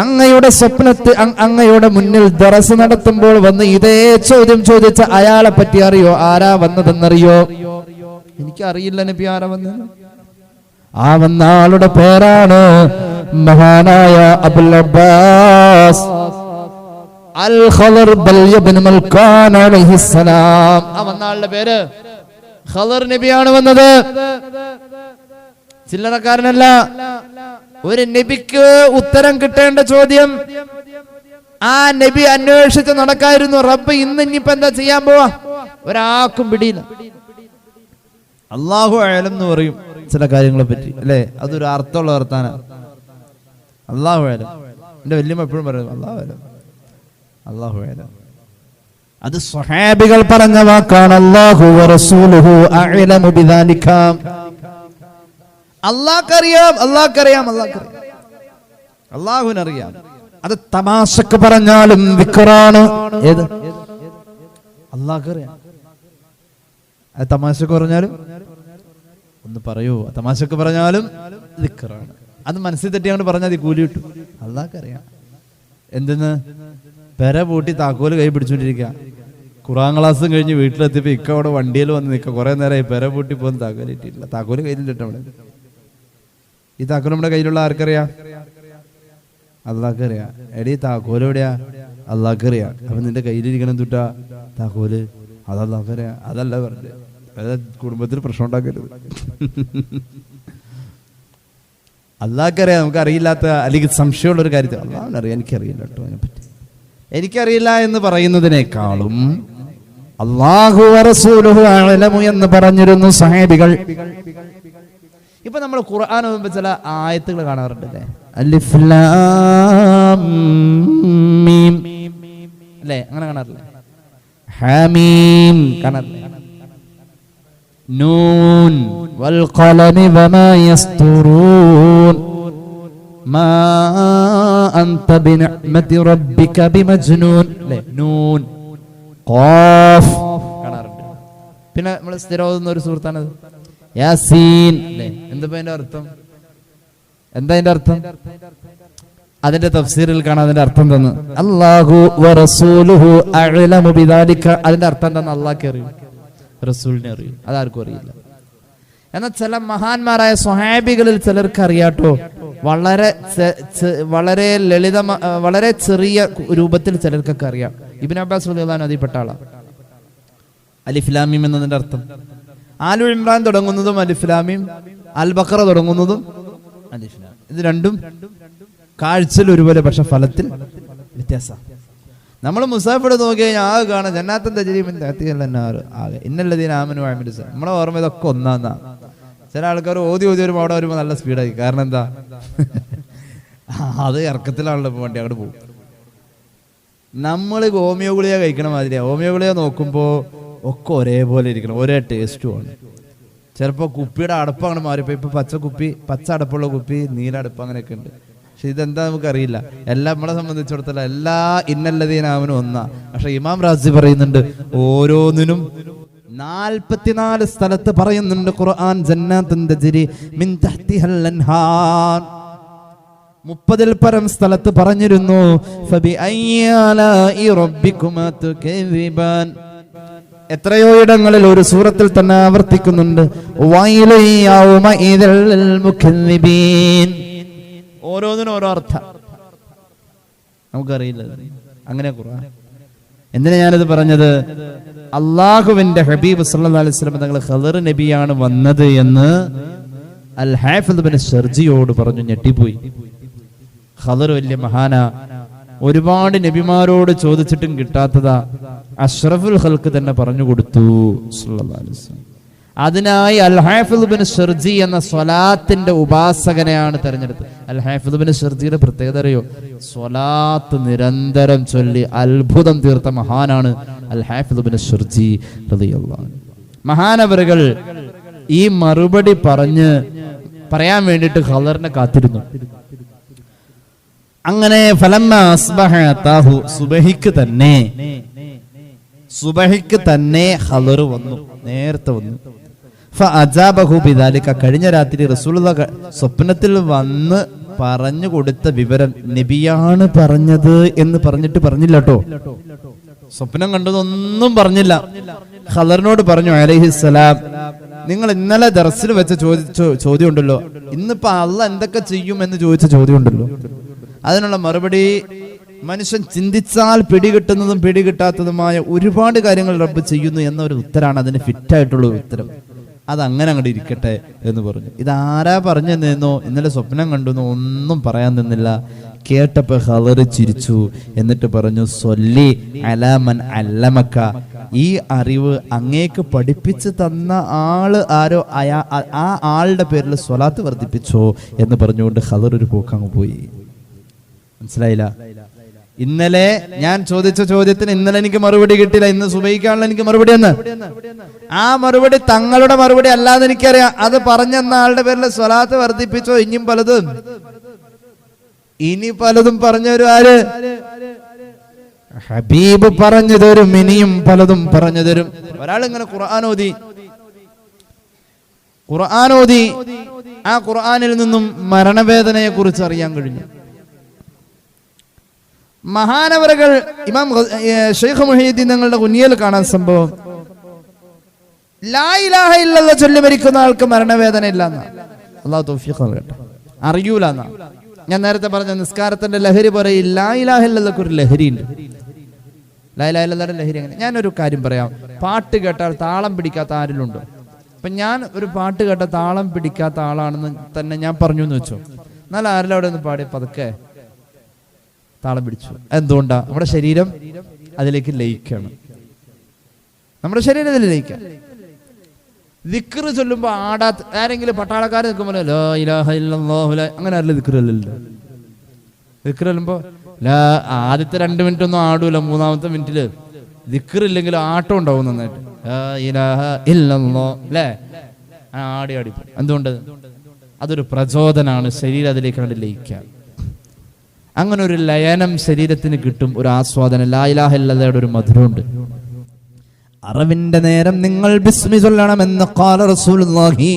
അങ്ങയുടെ സ്വപ്നത്തിൽ അങ്ങയുടെ മുന്നിൽ ദറസ് നടത്തുമ്പോൾ വന്ന് ഇതേ ചോദ്യം ചോദിച്ച അയാളെ പറ്റി അറിയോ? ആരാ വന്നതെന്നറിയോ? എനിക്കറിയില്ല നബി, ആരാ വന്നത്? ആ വന്ന ആളുടെ പേരാണ് മഹാനായ അബുൽ അബ്ബാസ് അൽ ഖദർ ബൽയ ഇബ്നു മൽകാൻ അലൈഹിസ്സലാം. ആ വന്ന ആളുടെ പേര് ഖദർ നബിയാണ് വന്നത്. ചില്ലറക്കാരനല്ല. ഒരു നബിക്ക് ഉത്തരം കിട്ടേണ്ട ചോദ്യം ആ നബി അന്വേഷിച്ച് നടക്കായിരുന്നു. റബ്ബ് ഇന്ന് ഇനിയിപ്പോ എന്താ ചെയ്യാൻ പോവാ? ഒരാൾക്കും പിടിയില്ല. അല്ലാഹു അഅലം എന്ന് പറയും ചില കാര്യങ്ങളെ പറ്റി, അല്ലെ? അതൊരു അർത്ഥമുള്ള വർത്താന. അല്ലാഹു അഅലം. എന്റെ വല്യമ്മ എപ്പോഴും പറയും അല്ലാഹു അഅലം, അല്ലാഹു അഅലം. അത് സ്വഹാബികൾ പറഞ്ഞ വാക്കാണ്. അല്ലാഹു വറസൂലുഹു അഅലമു ബിദാലിക. അല്ലാഹുക്കറിയാം, അല്ലാഹുക്കറിയാം, അല്ലാഹുക്കറിയാം, അല്ലാഹുവിനറിയാം. അത് തമാശക്ക് പറഞ്ഞാലും ദിക്റാണ്. ഏത്? അല്ലാഹുക്കറിയാം. അത് തമാശക്ക് പറഞ്ഞാലും ഒന്ന് പറയൂ, തമാശക്ക് പറഞ്ഞാലും ദിക്റാണ്. അത് മനസ്സിൽ തെറ്റിയാണ്ട് പറഞ്ഞാൽ അത് കൂലി കിട്ടും. അല്ലാഹുക്കറിയാം. എന്തെന്ന്? പെര പൂട്ടി താക്കോല് കൈ പിടിച്ചോണ്ടിരിക്കുക. ഖുർആൻ ക്ലാസ്സും കഴിഞ്ഞ് വീട്ടിലെത്തിയപ്പോ ഇക്ക അവിടെ വണ്ടിയിൽ വന്ന് നിൽക്കുക. കുറെ നേരമായി പെര പൂട്ടി പോകുന്ന താക്കോല് കിട്ടിയിട്ടില്ല. താക്കോല് കയ്യിലിട്ട് അവിടെ. ഈ താക്കോല് നമ്മുടെ കയ്യിലുള്ള ആർക്കറിയാം? അല്ലാഹുക്കറിയാം. എടീ താക്കോല് എവിടെയാ? അല്ലാഹുക്കറിയാം. അപ്പൊ നിന്റെ കയ്യിലിരിക്കണം എന്തുട്ടാ? താക്കോല്. അത് അല്ലാഹുക്കറിയാം. അതല്ല പറഞ്ഞത്. അതായത് കുടുംബത്തിൽ പ്രശ്നം ഉണ്ടാക്കരുത്. അല്ലാഹുക്കറിയാം. നമുക്ക് അറിയില്ലാത്ത അല്ലെങ്കിൽ സംശയമുള്ള ഒരു കാര്യത്തിൽ അല്ലാഹുവിനറിയാം. എനിക്കറിയില്ല കേട്ടോ അതിനെപ്പറ്റി. എനിക്കറിയില്ല എന്ന് പറയുന്നതിനേക്കാളും അല്ലാഹു വറസൂലുഹു അഅലമു എന്ന് പറഞ്ഞിരുന്നു സഹാബികൾ. ഇപ്പൊ നമ്മൾ ഖുർആൻ ഓതുമ്പോൾ ചില ആയത്തുകൾ കാണാറുണ്ടല്ലേ? അലിഫ് ലാം മീം, അല്ലേ? അങ്ങനെ കാണാറില്ലേ? ഹാമീം കാണാറില്ലേ? നൂൻ വൽ ഖലമി വമാ യസ്തുറൂൻ മാ അൻത ബിനിഅ്മതി റബ്ബിക ബിമജ്നൂൻ, അല്ലേ? നൂൻ ഖാഫ് കാണാറുണ്ട്. പിന്നെ നമ്മൾ സ്ഥിരം ഓതുന്ന ഒരു സൂറത്താണത് യാസീൻ, അല്ലേ? എന്താ അതിന്റെ അർത്ഥം? എന്താ അതിന്റെ അർത്ഥം? അതിന്റെ തഫ്സീറിൽ കാണാൻ അതിന്റെ അർത്ഥം തന്നു. അല്ലാഹു വറസൂലുഹു അഅലമു ബിദാലിക. അതിന്റെ അർത്ഥം എന്താണെന്ന് അല്ലാഹുക്കേ അറിയൂ, റസൂലിനെ അറിയൂ. അതാർക്കും അറിയില്ല. എന്നാൽ ചില മഹാന്മാരായ സ്വഹാബികളിൽ ചിലർക്ക് അറിയാട്ടോ. വളരെ ലളിതമായ വളരെ ചെറിയ രൂപത്തിൽ ചിലർക്കൊക്കെ അറിയാം. ഇബ്നു അബ്ബാസ് റളിയല്ലാഹു അൻഹു അതിൽപ്പെട്ട ആളാണ്. അലിഫ് ലാം മീം എന്നതിന്റെ അർത്ഥം ആലു ഇമ്രാൻ തുടങ്ങുന്നതും അലിഫ് ലാം മീം അൽ ബഖറ തുടങ്ങുന്നതും അലിഫ് ലാം. ഇത് രണ്ടും കാഴ്ചയിൽ ഒരുപോലെ, പക്ഷെ ഫലത്തിൽ വ്യത്യാസം. നമ്മൾ മുസാഫിടെ നോക്കി കഴിഞ്ഞാൽ ആകെ കാണാം ജന്നാത്തൻ തജ്രീമിൻ തഹ്തിഹൽ ആകെ ഇന്നല്ലദീന ആമനു വഅമിലു സ്വാലിഹാത്ത്. നമ്മളെ ഓർമ്മ ഇതൊക്കെ ഒന്നാന്നാ. ചില ആൾക്കാർ ഓതി വരുമ്പോൾ അവിടെ വരുമ്പോൾ നല്ല സ്പീഡായി. കാരണം എന്താ, അത് ഇറക്കത്തിലാണല്ലോ ഇപ്പോൾ വണ്ടി അങ്ങോട്ട് പോകും. നമ്മൾ ഹോമിയോ ഗുളിക കഴിക്കണ മാതിരിയാ. ഹോമിയോ ഗുളിക നോക്കുമ്പോൾ ഒക്കെ ഒരേപോലെ ഇരിക്കണം, ഒരേ ടേസ്റ്റുമാണ്. ചിലപ്പോൾ കുപ്പിയുടെ അടപ്പ് അങ്ങനെ മാറിപ്പോ ഇപ്പൊ പച്ച അടപ്പുള്ള കുപ്പി, നീല അടപ്പ് അങ്ങനെയൊക്കെ ഉണ്ട്. പക്ഷെ ഇതെന്താ നമുക്കറിയില്ല. എല്ലാം നമ്മളെ സംബന്ധിച്ചിടത്തോളം എല്ലാ ഇന്നല്ലദീനാമനും ഒന്നാ. പക്ഷെ ഇമാം റാസി പറയുന്നുണ്ട് ഓരോന്നിനും 44 സ്ഥലത്ത് പറയുന്നുണ്ട് ഖുർആൻ ജന്നാത്തുൻ തജ്രി മിൻ തഹ്തിഹൽ അൻഹാർ. 30-ൽ പരം സ്ഥലത്ത് പറഞ്ഞിരുന്നു ഫബി അയ്യാലാഇ റബ്ബികുമാ തുകദിബാൻ. എത്രയോ ഇടങ്ങളിൽ ഒരു സൂറത്തിൽ തന്നെ ആവർത്തിക്കുന്നുണ്ട് വൈലു യൗമഇദിൽ മുകദ്ദിബീൻ. ഓരോന്നിനും ഓരോ അർത്ഥം നമുക്കറിയില്ല. അങ്ങനെ ഖുർആൻ. എന്തിനാ ഞാനിത് പറഞ്ഞത്? അള്ളാഹുവിന്റെ ഹബീബ് സല്ലല്ലാഹു അലൈഹി വസല്ലം തങ്ങൾ ഖദർ നബിയാണ് വന്നത് എന്ന് അൽ ഹാഫിദ് ഇബ്നു ശർജിയോട് പറഞ്ഞു. ഞെട്ടിപ്പോയി. ഖദർ വലിയ മഹാനാ, ഒരുപാട് നബിമാരോട് ചോദിച്ചിട്ടും കിട്ടാത്തതാ. അഷ്റഫുൽ ഖൽഖ് തന്നെ പറഞ്ഞു കൊടുത്തു സല്ലല്ലാഹു അലൈഹി വസല്ലം. അതിനായി അൽ ഹാഫിദ് ഇബ്നു ശർജി എന്ന സ്വലാത്തിന്റെ ഉപാസകനെയാണ് തെരഞ്ഞെടുത്തത്. അൽ ഹാഫിദ് ഇബ്നു ശർജിയുടെ പ്രത്യേകത അറിയോ? സ്വലാത്ത് നിരന്തരം ചൊല്ലി അത്ഭുതം തീർത്ത മഹാനാണ് അൽ ഹാഫിദ് ഇബ്നു ശർജി റളിയല്ലാഹു അൻഹു. മഹാനവറുകൾ ഈ മറുപടി പറയാൻ വേണ്ടിയിട്ട് ഖദറിനെ കാത്തിരുന്നു. അങ്ങനെ ഫലമ്മ അസ്ബഹ അതാഹു, സുബഹിക്ക് തന്നെ ഖദർ വന്നു, നേരത്തെ വന്നു. ഫഅജാബഹു ബിദാലിക, കഴിഞ്ഞ രാത്രി റസൂലുള്ളാഹി സ്വപ്നത്തിൽ വന്ന് പറഞ്ഞു കൊടുത്ത വിവരം നബിയാണ് പറഞ്ഞത് എന്ന് പറഞ്ഞില്ല കേട്ടോ. സ്വപ്നം കണ്ടതൊന്നും പറഞ്ഞില്ല. ഖദറിനോട് പറഞ്ഞു അലൈഹിസ്സലാം, നിങ്ങൾ ഇന്നലെ ദർസിൽ വെച്ച ചോദ്യം ഉണ്ടല്ലോ, ഇന്നിപ്പോ അള്ളാഹ് എന്തൊക്കെ ചെയ്യും എന്ന് ചോദിച്ച ചോദ്യം ഉണ്ടല്ലോ, അതിനുള്ള മറുപടി മനുഷ്യൻ ചിന്തിച്ചാൽ പിടികിട്ടുന്നതും പിടികിട്ടാത്തതുമായ ഒരുപാട് കാര്യങ്ങൾ റബ്ബ് ചെയ്യുന്നു എന്നൊരു ഉത്തരാണ് അതിന് ഫിറ്റായിട്ടുള്ള ഉത്തരം. അതങ്ങനെ അങ്ങോട്ട് ഇരിക്കട്ടെ എന്ന് പറഞ്ഞു. ഇതാരാ പറഞ്ഞു തന്നോ? ഇന്നലെ സ്വപ്നം കണ്ടുവെന്നോ ഒന്നും പറയാൻ നിന്നില്ല. കേട്ടപ്പോ ഖദർ ചിരിച്ചു. എന്നിട്ട് പറഞ്ഞു സ്വല്ലി അലാ മൻ അല്ലമക, ഈ അറിവ് അങ്ങേക്ക് പഠിപ്പിച്ചു തന്ന ആള് ആരോ ആ ആളുടെ പേരിൽ സ്വലാത്ത് വർദ്ധിപ്പിച്ചോ എന്ന് പറഞ്ഞുകൊണ്ട് ഖദർ ഒരു പോക്കങ്ങ് പോയി. മനസ്സിലായില്ല? ഇന്നലെ ഞാൻ ചോദിച്ച ചോദ്യത്തിന് ഇന്നലെ എനിക്ക് മറുപടി കിട്ടില്ല, ഇന്ന് സുബഹിക്കാണല്ലോ എനിക്ക് മറുപടി എന്ന്. ആ മറുപടി തങ്ങളുടെ മറുപടി അല്ലാതെ എനിക്കറിയാം. അത് പറഞ്ഞെന്ന ആളുടെ പേരിൽ സ്വലാത്ത് വർദ്ധിപ്പിച്ചോ? ഇനി പലതും പറഞ്ഞൊരു ആര്? ഹബീബ് പറഞ്ഞു തരും, ഇനിയും പലതും പറഞ്ഞു തരും. ഒരാൾ ഇങ്ങനെ ഖുർആൻ ഓതി ആ ഖുർആനിൽ നിന്നും മരണവേദനയെ കുറിച്ച് അറിയാൻ കഴിഞ്ഞു. മഹാനവറുകൾ ഇമാം ശൈഖ് മുഹീദ്ദീൻ തങ്ങളുടെ കുനിയൽ കാണാൻ സംഭവം, ലാ ഇലാഹ ഇല്ലല്ലാഹ് ചൊല്ലി മരിക്കുന്ന ആൾക്ക് മരണവേദന ഇല്ലെന്നാ. അല്ലാഹു തൗഫീഖ് നൽകട്ടെ. അറിയൂലെന്നാ ഞാൻ നേരത്തെ പറഞ്ഞ നിസ്കാരത്തിന്റെ ലഹരി പോലെ ലാ ഇലാഹ ഇല്ലല്ലാഹ് ഒരു ലഹരിയുണ്ട്. ലാ ഇലാഹ ഇല്ലല്ലാഹ് ലഹരി അങ്ങനെ. ഞാനൊരു കാര്യം പറയാം. പാട്ട് കേട്ടാൽ താളം പിടിക്കാത്ത ആരിലുണ്ടോ? അപ്പൊ ഞാൻ ഒരു പാട്ട് കേട്ട താളം പിടിക്കാത്ത ആളാണെന്ന് തന്നെ ഞാൻ പറഞ്ഞു എന്ന് വെച്ചോ, എന്നാൽ ആരെല്ലാം അവിടെ ഒന്ന് പാടി പതുക്കെ താളം പിടിച്ചു. എന്തുകൊണ്ടാ? നമ്മുടെ ശരീരം അതിലേക്ക് ലയിക്കണം. നമ്മുടെ ശരീരം അതിൽ ലയിക്കാം. ദിക്ർ ചൊല്ലുമ്പോ ആരെങ്കിലും പട്ടാളക്കാർ നിൽക്കുമ്പോൾ ലാ ഇലാഹ ഇല്ലല്ലാഹു അങ്ങനെ ആരില്ല ദിക്ർ അല്ലല്ലോ. ദിക്ർ ചൊല്ലുമ്പോ ആദ്യത്തെ 2 മിനിറ്റ് ഒന്നും ആടൂല, 3-ാമത്തെ മിനിറ്റില് ദിക്ർ ഇല്ലെങ്കിൽ ആട്ടം ഉണ്ടാവും നന്നായിട്ട്. ലാ ഇലാഹ ഇല്ലല്ലാഹ് അല്ലേ? ആടി എന്തുകൊണ്ട്? അതൊരു പ്രചോദനാണ്, ശരീരം അതിലേക്ക് കണ്ട് ലയിക്കാൻ. അങ്ങനെ ഒരു ലയനം ശരീരത്തിന് കിട്ടും, ഒരു ആസ്വാദനം. ലാ ഇലാഹ ഇല്ലല്ലാഹയുടെ ഒരു മധുരമുണ്ട്. അറിവിന്റെ നേരം നിങ്ങൾ ബിസ്മി ചൊല്ലണമെന്ന് ഖാല റസൂലുള്ളാഹി.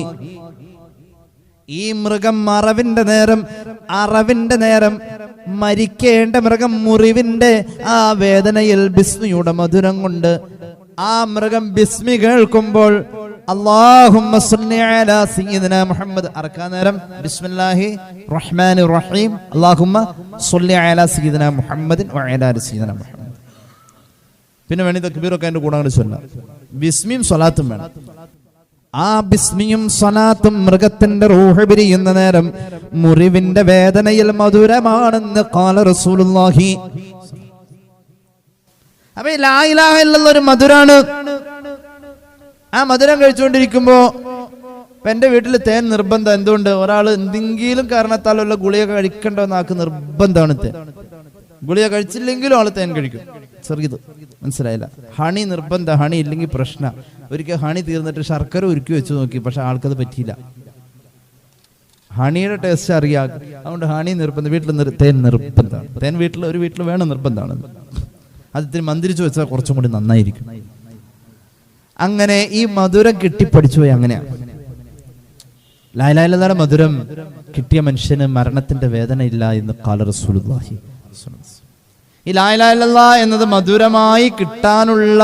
ഈ മൃഗം അറിവിന്റെ നേരം മരിക്കേണ്ട മൃഗം മുറിവിന്റെ ആ വേദനയിൽ ബിസ്മിയുടെ മധുരം കൊണ്ട് ആ മൃഗം ബിസ്മി കേൾക്കുമ്പോൾ അല്ലാഹുമ്മ സ്വല്ലി അലാ സയ്യിദിനാ മുഹമ്മദ് അർക്കാൻ നേരം ബിസ്മില്ലാഹി റഹ്മാനിർ റഹീം അല്ലാഹുമ്മ സ്വല്ലി അലാ സയ്യിദിനാ മുഹമ്മദിൻ വഅലാ ആലി സയ്യിദിനാ മുഹമ്മദ്. പിന്നെ വേണ്ടി തക്ബീറൊക്കെ അതിന്റെ കൂടെ അങ്ങോട്ട് ചൊല്ലാം. ബിസ്മിയും സ്വലാത്തും വേണം. ആ ബിസ്മിയും സ്വലാത്തും മൃഗത്തിന്റെ റൂഹ് പിരിയുന്ന നേരം മുറിവിന്റെ വേദനയിൽ മധുരമാണെന്ന് ഖാല റസൂലുള്ളാഹി. അപ്പൊ ലാ ഇലാഹ ഇല്ലല്ലാഹ് ഒരു മധുരാണ്. ആ മധുരം കഴിച്ചുകൊണ്ടിരിക്കുമ്പോ എന്റെ വീട്ടിൽ തേൻ നിർബന്ധം. എന്തുകൊണ്ട്? ഒരാൾ എന്തെങ്കിലും കാരണത്താലുള്ള ഗുളിക കഴിക്കേണ്ടെന്ന് ആൾക്ക് നിർബന്ധമാണ് തേൻ. ഗുളിക കഴിച്ചില്ലെങ്കിലും ആള് തേൻ കഴിക്കും. ചെറിയത് മനസ്സിലായില്ല. ഹണി നിർബന്ധ. ഹണി ഇല്ലെങ്കിൽ പ്രശ്ന. ഒരിക്കൽ ഹണി തീർന്നിട്ട് ശർക്കര ഉരുക്കി വെച്ച് നോക്കി, പക്ഷെ ആൾക്കത് പറ്റിയില്ല. ഹണിയുടെ ടേസ്റ്റ് അറിയാം. അതുകൊണ്ട് ഹണി നിർബന്ധം. വീട്ടിൽ തേൻ നിർബന്ധമാണ്. തേൻ ഒരു വീട്ടിൽ വേണം, നിർബന്ധമാണ്. അത് ഇത്തിരി മന്ത്രിച്ചു വെച്ചാൽ കുറച്ചും കൂടി നന്നായിരിക്കും. അങ്ങനെ ഈ മധുരം കിട്ടിപ്പടിച്ചു പോയി. അങ്ങനെയാണ് ലാ ഇലാഹ ഇല്ലല്ലാഹുടെ മധുരം കിട്ടിയ മനുഷ്യന് മരണത്തിന്റെ വേദന ഇല്ല എന്ന് ഖാല റസൂലുള്ളാഹി. ഈ ലാ ഇലാഹ ഇല്ലല്ലാഹ് എന്നത് മധുരമായി കിട്ടാനുള്ള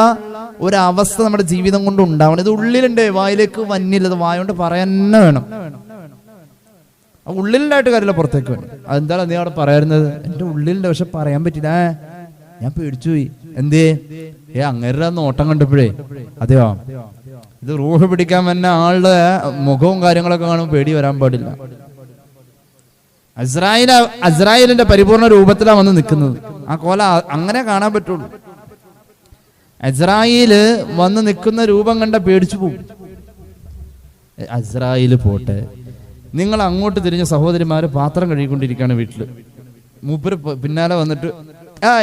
ഒരവസ്ഥ നമ്മുടെ ജീവിതം കൊണ്ട് ഉണ്ടാവണം. ഇത് ഉള്ളിലുണ്ട്, വായിലേക്ക് വന്നില്ല. അത് വായ കൊണ്ട് പറയാൻ തന്നെ വേണം. ഉള്ളിലുണ്ടായിട്ട് കാര്യമില്ല, പുറത്തേക്ക് വേണം. അതെന്താണ് നീ അവിടെ പറയാറുന്നത്? എന്റെ ഉള്ളിലുണ്ട്, പക്ഷെ പറയാൻ പറ്റില്ല. ഞാൻ പേടിച്ചു പോയി. എന്തേ? അങ്ങേരുടെ നോട്ടം കണ്ടപ്പോഴേ. അതെയോ, ഇത് റൂഹ് പിടിക്കാൻ വന്ന ആളുടെ മുഖവും കാര്യങ്ങളൊക്കെ കാണുമ്പോൾ പേടി വരാൻ പാടില്ല. അസ്രായേലിന്റെ പരിപൂർണ രൂപത്തിലാണ് വന്ന് നിൽക്കുന്നത്. ആ കോല അങ്ങനെ കാണാൻ പറ്റുള്ളൂ. അസ്രായേല് വന്ന് നിൽക്കുന്ന രൂപം കണ്ട പേടിച്ചു പോകും. അസ്രായേല് പോട്ടെ, നിങ്ങൾ അങ്ങോട്ട് തിരിഞ്ഞ സഹോദരിമാര് പാത്രം കഴുകിക്കൊണ്ടിരിക്കുകയാണ് വീട്ടില്. മൂപ്പര് പിന്നാലെ വന്നിട്ട്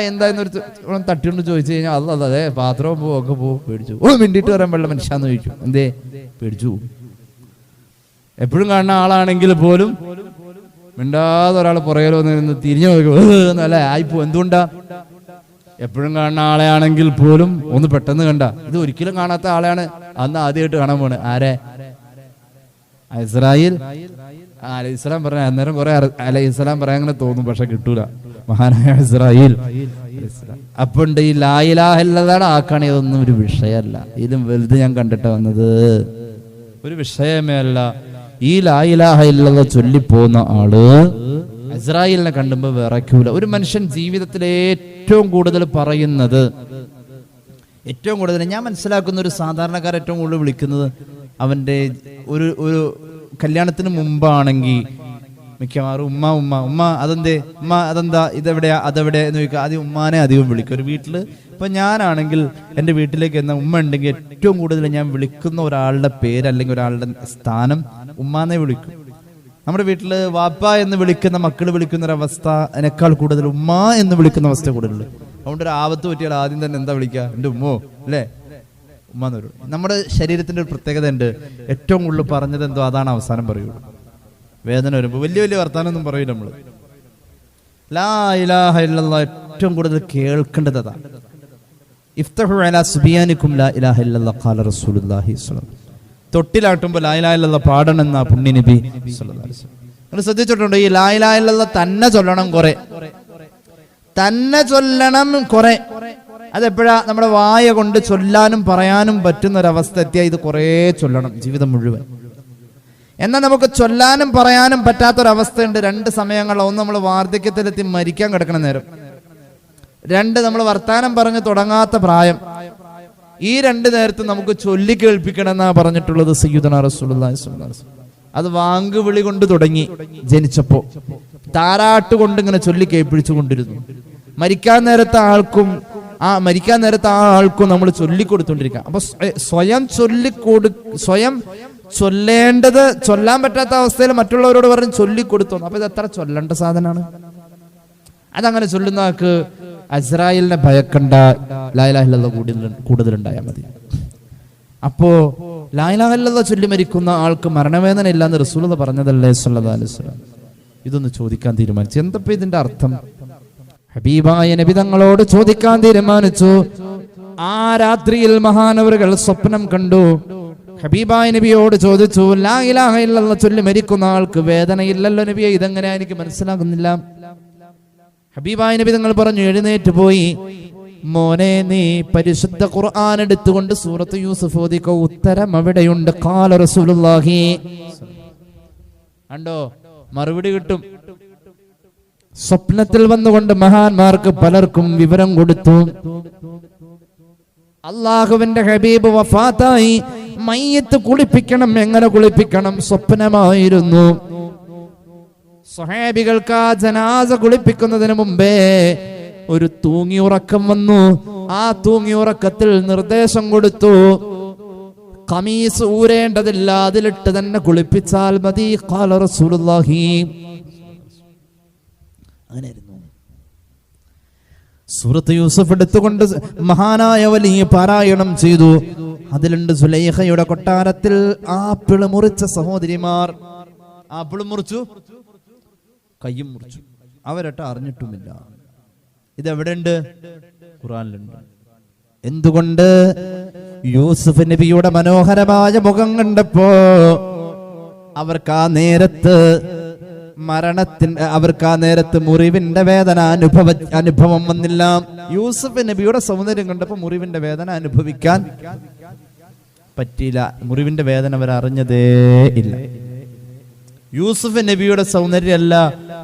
എന്തായെന്നൊരു തട്ടികൊണ്ട് ചോദിച്ചു കഴിഞ്ഞാൽ അതെ പാത്രവും പോവും ഒക്കെ പോവും. പേടിച്ചു. മിണ്ടിട്ട് പറയാൻ പാടില്ല മനുഷ്യാന്ന് ചോദിച്ചു. എന്തേ? പേടിച്ചു. എപ്പോഴും കാണുന്ന ആളാണെങ്കിൽ പോലും മിണ്ടാതെ ഒരാൾ പുറകിലോ നിന്ന് തിരിഞ്ഞു നോക്കും. അല്ല ആയിപ്പോ. എന്തുകൊണ്ടാ? എപ്പോഴും കാണുന്ന ആളെ ആണെങ്കിൽ പോലും ഒന്ന് പെട്ടെന്ന് കണ്ട. ഇത് ഒരിക്കലും കാണാത്ത ആളെയാണ് അന്ന് ആദ്യമായിട്ട് കാണാൻ പോണ്. ആരെ? ഇസ്രായേൽ അലൈഹിസ്സലാം പറഞ്ഞ. അന്നേരം കുറെ അലൈഹിസ്സലാം പറയാൻ അങ്ങനെ തോന്നും, പക്ഷെ കിട്ടൂല. മഹാനായ ഇസ്രായേൽ അപ്പുണ്ട് ഈ ലാ ഇലാഹ ഇല്ലല്ലാഹ് ആക്കണേ. ഇതൊന്നും ഒരു വിഷയമല്ല. ഇതിലും വലുത് ഞാൻ കണ്ടിട്ട് വന്നത് ഒരു വിഷയമേ അല്ല. ഈ ലാ ഇലാഹ ഇല്ലല്ലാഹ് ചൊല്ലിപ്പോകുന്ന ആള് ഇസ്രായേലിനെ കണ്ടുമ്പോ വിറയ്ക്കൂല. ഒരു മനുഷ്യൻ ജീവിതത്തിൽ ഏറ്റവും കൂടുതൽ പറയുന്നത്, ഏറ്റവും കൂടുതൽ ഞാൻ മനസ്സിലാക്കുന്ന ഒരു സാധാരണക്കാരൻ ഏറ്റവും കൂടുതൽ വിളിക്കുന്നത് അവന്റെ ഒരു കല്യാണത്തിന് മുമ്പാണെങ്കിൽ മിക്കവാറും ഉമ്മ ഉമ്മ ഉമ്മ അതെന്തേ ഉമ്മ അതെന്താ ഇതെവിടെയാ അതെവിടെ എന്ന് ചോദിക്കുക. ആദ്യം ഉമ്മാനെ അധികം വിളിക്കും ഒരു വീട്ടില്. ഇപ്പൊ ഞാനാണെങ്കിൽ എൻ്റെ വീട്ടിലേക്ക് എന്ന ഉമ്മ ഉണ്ടെങ്കിൽ ഏറ്റവും കൂടുതൽ ഞാൻ വിളിക്കുന്ന ഒരാളുടെ പേര് അല്ലെങ്കിൽ ഒരാളുടെ സ്ഥാനം ഉമ്മാനെ വിളിക്കും. നമ്മുടെ വീട്ടില് വാപ്പ എന്ന് വിളിക്കുന്ന മക്കൾ വിളിക്കുന്ന ഒരു അവസ്ഥ അതിനേക്കാൾ കൂടുതൽ ഉമ്മ എന്ന് വിളിക്കുന്ന അവസ്ഥ കൂടുതലുണ്ട്. അതുകൊണ്ട് ഒരു ആപത്ത് പറ്റിയാൽ ആദ്യം തന്നെ എന്താ വിളിക്കുക? എൻ്റെ ഉമ്മോ അല്ലേ? ഉമ്മ എന്ന് പറയും. നമ്മുടെ ശരീരത്തിന്റെ ഒരു പ്രത്യേകത ഉണ്ട്. ഏറ്റവും കൂടുതൽ പറഞ്ഞത് എന്തോ അതാണ് അവസാനം പറയുള്ളൂ. വേദന വരുമ്പോൾ വലിയ വലിയ വർത്താനൊന്നും പറയില്ല നമ്മള്. ലാ ഇലാഹ ഇല്ലല്ലാഹ് ഏറ്റവും കൂടുതൽ കേൾക്കേണ്ടത് അതാ. ഇഫ്തഹു അലാ സുബിയാനിക്കും ലാ ഇലാഹ ഇല്ലല്ലാഹ് ഖാല റസൂലുള്ളാഹി സ്വല്ലല്ലാഹു അലൈഹി വസല്ലം. തൊട്ടിലാട്ടുമ്പോൾ ലാ ഇലാഹ ഇല്ലല്ലാഹ് പാടണമെന്ന പുണ്യ നബി സ്വല്ലല്ലാഹു അലൈഹി വസല്ലം. നിങ്ങൾ ശ്രദ്ധിച്ചിട്ടുണ്ടോ? ഈ ലാ ഇലാഹ ഇല്ലല്ലാഹ് തന്നെ ചൊല്ലണം കുറെ, തന്നെ ചൊല്ലണം കുറെ. അതെപ്പോഴാ? നമ്മുടെ വായ കൊണ്ട് ചൊല്ലാനും പറയാനും പറ്റുന്ന ഒരവസ്ഥ എത്തിയാൽ ഇത് കുറേ ചൊല്ലണം ജീവിതം മുഴുവൻ. എന്നാൽ നമുക്ക് ചൊല്ലാനും പറയാനും പറ്റാത്തൊരവസ്ഥയുണ്ട്. രണ്ട് സമയങ്ങൾ. ഒന്ന് നമ്മൾ വാർദ്ധക്യത്തിലെത്തി മരിക്കാൻ കിടക്കണ നേരം, രണ്ട് നമ്മൾ വർത്താനം പറഞ്ഞു തുടങ്ങാത്ത പ്രായം. ഈ രണ്ട് നേരത്ത് നമുക്ക് ചൊല്ലി കേൾപ്പിക്കണം എന്നാ പറഞ്ഞിട്ടുള്ളത് സയ്യിദുനാ റസൂലുള്ളാഹി സ്വല്ലല്ലാഹു അലൈഹി വസല്ലം. അത് വാങ്കുവിളി കൊണ്ട് തുടങ്ങി ജനിച്ചപ്പോ താരാട്ട് കൊണ്ട് ഇങ്ങനെ ചൊല്ലി കേൾപ്പിച്ചു കൊണ്ടിരുന്നു. മരിക്കാൻ നേരത്തെ ആൾക്കും നമ്മൾ ചൊല്ലിക്കൊടുത്തോണ്ടിരിക്കുക. അപ്പൊ സ്വയം ചൊല്ലേണ്ടത് ചൊല്ലാൻ പറ്റാത്ത അവസ്ഥയിൽ മറ്റുള്ളവരോട് പറഞ്ഞ് ചൊല്ലിക്കൊടുത്തു. അപ്പൊ ഇത് എത്ര ചൊല്ലേണ്ട സാധനമാണ്. അതങ്ങനെ ചൊല്ലുന്ന ആൾക്ക് അസ്രായേലിനെ ഭയക്കണ്ട, ലാ ഇലാഹ ഇല്ലല്ലാഹ് കൂടുതലുണ്ടായാൽ മതി. അപ്പോ ലാ ഇലാഹ ഇല്ലല്ലാഹ് ചൊല്ലി മരിക്കുന്ന ആൾക്ക് മരണവേദന ഇല്ലാന്ന് റസൂലുള്ളാഹി പറഞ്ഞതല്ലേ സ്വല്ലല്ലാഹു അലൈഹി വസല്ലം. ഇതൊന്ന് ചോദിക്കാൻ തീരുമാനിച്ചു. എന്തപ്പോ ഇതിന്റെ അർത്ഥം? ഹബീബായ നബി തങ്ങളോട് ചോദിക്കാൻ തീരുമാനിച്ചു. ആ രാത്രിയിൽ മഹാനവറുകൾ സ്വപ്നം കണ്ടു. ഹബീബായ നബിയോട് ചോദിച്ചു, ലാ ഇലാഹ ഇല്ലല്ലാഹ് ചൊല്ലി മരിക്കുന്ന ആൾക്ക് വേദനയില്ലല്ലോ നബിയെ, ഇതെങ്ങനെയാ എനിക്ക് മനസ്സിലാകുന്നില്ല. ഹബീബായ നബി തങ്ങൾ പറഞ്ഞു, എഴുന്നേറ്റ് പോയി, മോനെ നീ പരിശുദ്ധ ഖുർആൻ എടുത്തുകൊണ്ട് സൂറത്ത് യൂസുഫ് ഓതിക്കോ, ഉത്തരം അവിടെയുണ്ട്. ഖാല റസൂലുള്ളാഹി. കണ്ടോ, മറുപടി കിട്ടും. സ്വപ്നത്തിൽ വന്നുകൊണ്ട് മഹാന്മാർക്ക് പലർക്കും വിവരം കൊടുത്തു. അള്ളാഹുവിന്റെ ഹബീബ് വഫാത്തായി, മയ്യത്ത് കുളിപ്പിക്കണം. എങ്ങനെ കുളിപ്പിക്കണം? സ്വപ്നമായിരുന്നു. സ്വഹാബികൾക്ക് ആ ജനാസ കുളിപ്പിക്കുന്നതിന് മുമ്പേ ഒരു തൂങ്ങിയുറക്കം വന്നു. ആ തൂങ്ങിയുറക്കത്തിൽ നിർദ്ദേശം കൊടുത്തു, ഖമീസ് ഊരേണ്ടതില്ല, അതിലിട്ട് തന്നെ കുളിപ്പിച്ചാൽ മതി. ഖാല റസൂലുള്ളാഹി. അങ്ങനെയായിരുന്നു. സൂറത്ത് യൂസുഫ് എടുത്തുകൊണ്ട് മഹാനായ വലിയ പാരായണം ചെയ്തു. അതിലുണ്ട് സുലൈഖയുടെ കൊട്ടാരത്തിൽ ആപ്പിള് മുറിച്ച സഹോദരിമാർ. ആപ്പിള് മുറിച്ചു, കയ്യും മുറിച്ചു. അവരൊട്ട് അറിഞ്ഞിട്ടുമില്ല. ഇതെവിടെയുണ്ട്? ഖുർആനിലുണ്ട്. എന്തുകൊണ്ട്? യൂസുഫ് നബിയുടെ മനോഹരമായ മുഖം കണ്ടപ്പോ അവർക്ക് ആ നേരത്ത് മുറിവിന്റെ വേദന അനുഭവം വന്നില്ല. യൂസുഫ് നബിയുടെ സൗന്ദര്യം കണ്ടപ്പോ മുറിവിന്റെ വേദന അനുഭവിക്കാൻ പറ്റിയില്ല. മുറിവിന്റെ വേദന അവർ അറിഞ്ഞതേ ഇല്ല. യൂസുഫ് നബിയുടെ സൗന്ദര്യമല്ല,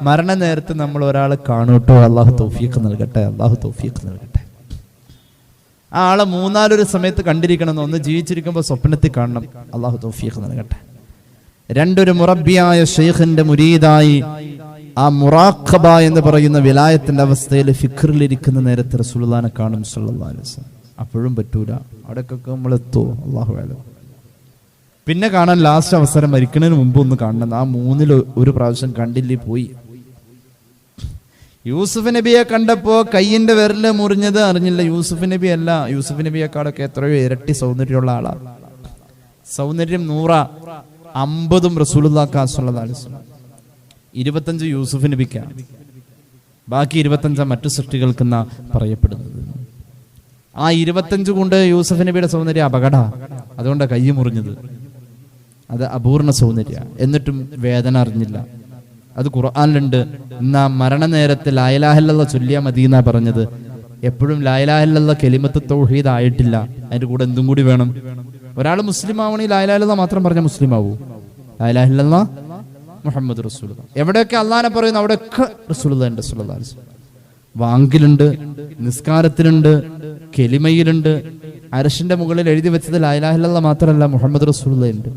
മരണനേരത്ത് നമ്മൾ ഒരാളെ കാണൂട്ടോ. അള്ളാഹു തൗഫീഖ് നൽകട്ടെ, അള്ളാഹു തൗഫീഖ് നൽകട്ടെ. ആ ആളെ മൂന്നാലൊരു സമയത്ത് കണ്ടിരിക്കണം, ഒന്ന് ജീവിച്ചിരിക്കുമ്പോൾ സ്വപ്നത്തിൽ കാണണം. അള്ളാഹു തൗഫീഖ് നൽകട്ടെ. രണ്ടൊരു മുറബിയായ ഷെയ്ഖിന്റെ മുരീദായി ആ മുറാഖബ എന്ന് പറയുന്ന വിലായത്തിന്റെ അവസ്ഥയിൽ ഫിക്റിലിരിക്കുന്ന നേരത്തെ റസൂലുള്ളാഹിനെ കാണും സല്ലല്ലാഹു അലൈഹി വസല്ലം. അപ്പോഴും പറ്റൂല, അവിടേക്കൊക്കെ നമ്മൾ എത്തുമോ? അല്ലാഹു അലം. പിന്നെ കാണാൻ ലാസ്റ്റ് അവസരം മരിക്കുന്നതിന് മുമ്പ് ഒന്ന് കാണണം. ആ മൂന്നിൽ ഒരു പ്രാവശ്യം കണ്ടില്ലേ പോയി. യൂസുഫ് നബിയെ കണ്ടപ്പോ കയ്യിന്റെ വിരല് മുറിഞ്ഞത് അറിഞ്ഞില്ല. യൂസുഫ് നബി അല്ല, യൂസുഫ് നബിയെക്കാളൊക്കെ എത്രയോ ഇരട്ടി സൗന്ദര്യമുള്ള ആളാ. സൗന്ദര്യം 100, 50 റസൂലുള്ളാഹി സ്വല്ലല്ലാഹു അലൈഹി വസല്ലം. 25 യൂസുഫ് നബിക്കാണ്, ബാക്കി 25 മറ്റു സൃഷ്ടികൾക്കെന്നാ പറയപ്പെടുന്നത്. ആ 25 കൊണ്ട് യൂസുഫ് നബിയുടെ സൗന്ദര്യം അപകട. അതുകൊണ്ട് കൈ മുറിഞ്ഞത്. അത് അപൂർണ സൗന്ദര്യ. എന്നിട്ടും വേദന അറിഞ്ഞില്ല. അത് ഖുർആനിലുണ്ട്. എന്നാ മരണനേരത്ത് ലാ ഇലാഹ ഇല്ലല്ലാഹ് ചൊല്ലിയാ മതി എന്നാ പറഞ്ഞത്. എപ്പോഴും ലാ ഇലാഹ ഇല്ലല്ലാഹ് കലിമത്ത് തൗഹീദ് ആയിട്ടില്ല. അതിന്റെ കൂടെ എന്തും കൂടി വേണം. ഒരാൾ മുസ്ലിം ആവണി ലാ ഇലാഹ ഇല്ലല്ലാഹ് മാത്രം പറഞ്ഞ മുസ്ലിം ആവൂ. ലാ ഇലാഹ ഇല്ലല്ലാഹ് മുഹമ്മദ് റസൂലുള്ളാഹ്. എവിടെയൊക്കെ അള്ളാഹനെ പറയുന്നു അവിടെയൊക്കെ റസൂലുള്ളാഹി സ്വല്ലല്ലാഹു അലൈഹി വസല്ലം. വാങ്കിലുണ്ട്, നിസ്കാരത്തിലുണ്ട്, കെലിമയിലുണ്ട്. അർശിന്റെ മുകളിൽ എഴുതി വെച്ചത് ലാ ഇലാഹ ഇല്ലല്ലാഹ് മാത്രമല്ല, മുഹമ്മദ് റസൂലുള്ളാഹി ഉണ്ട്.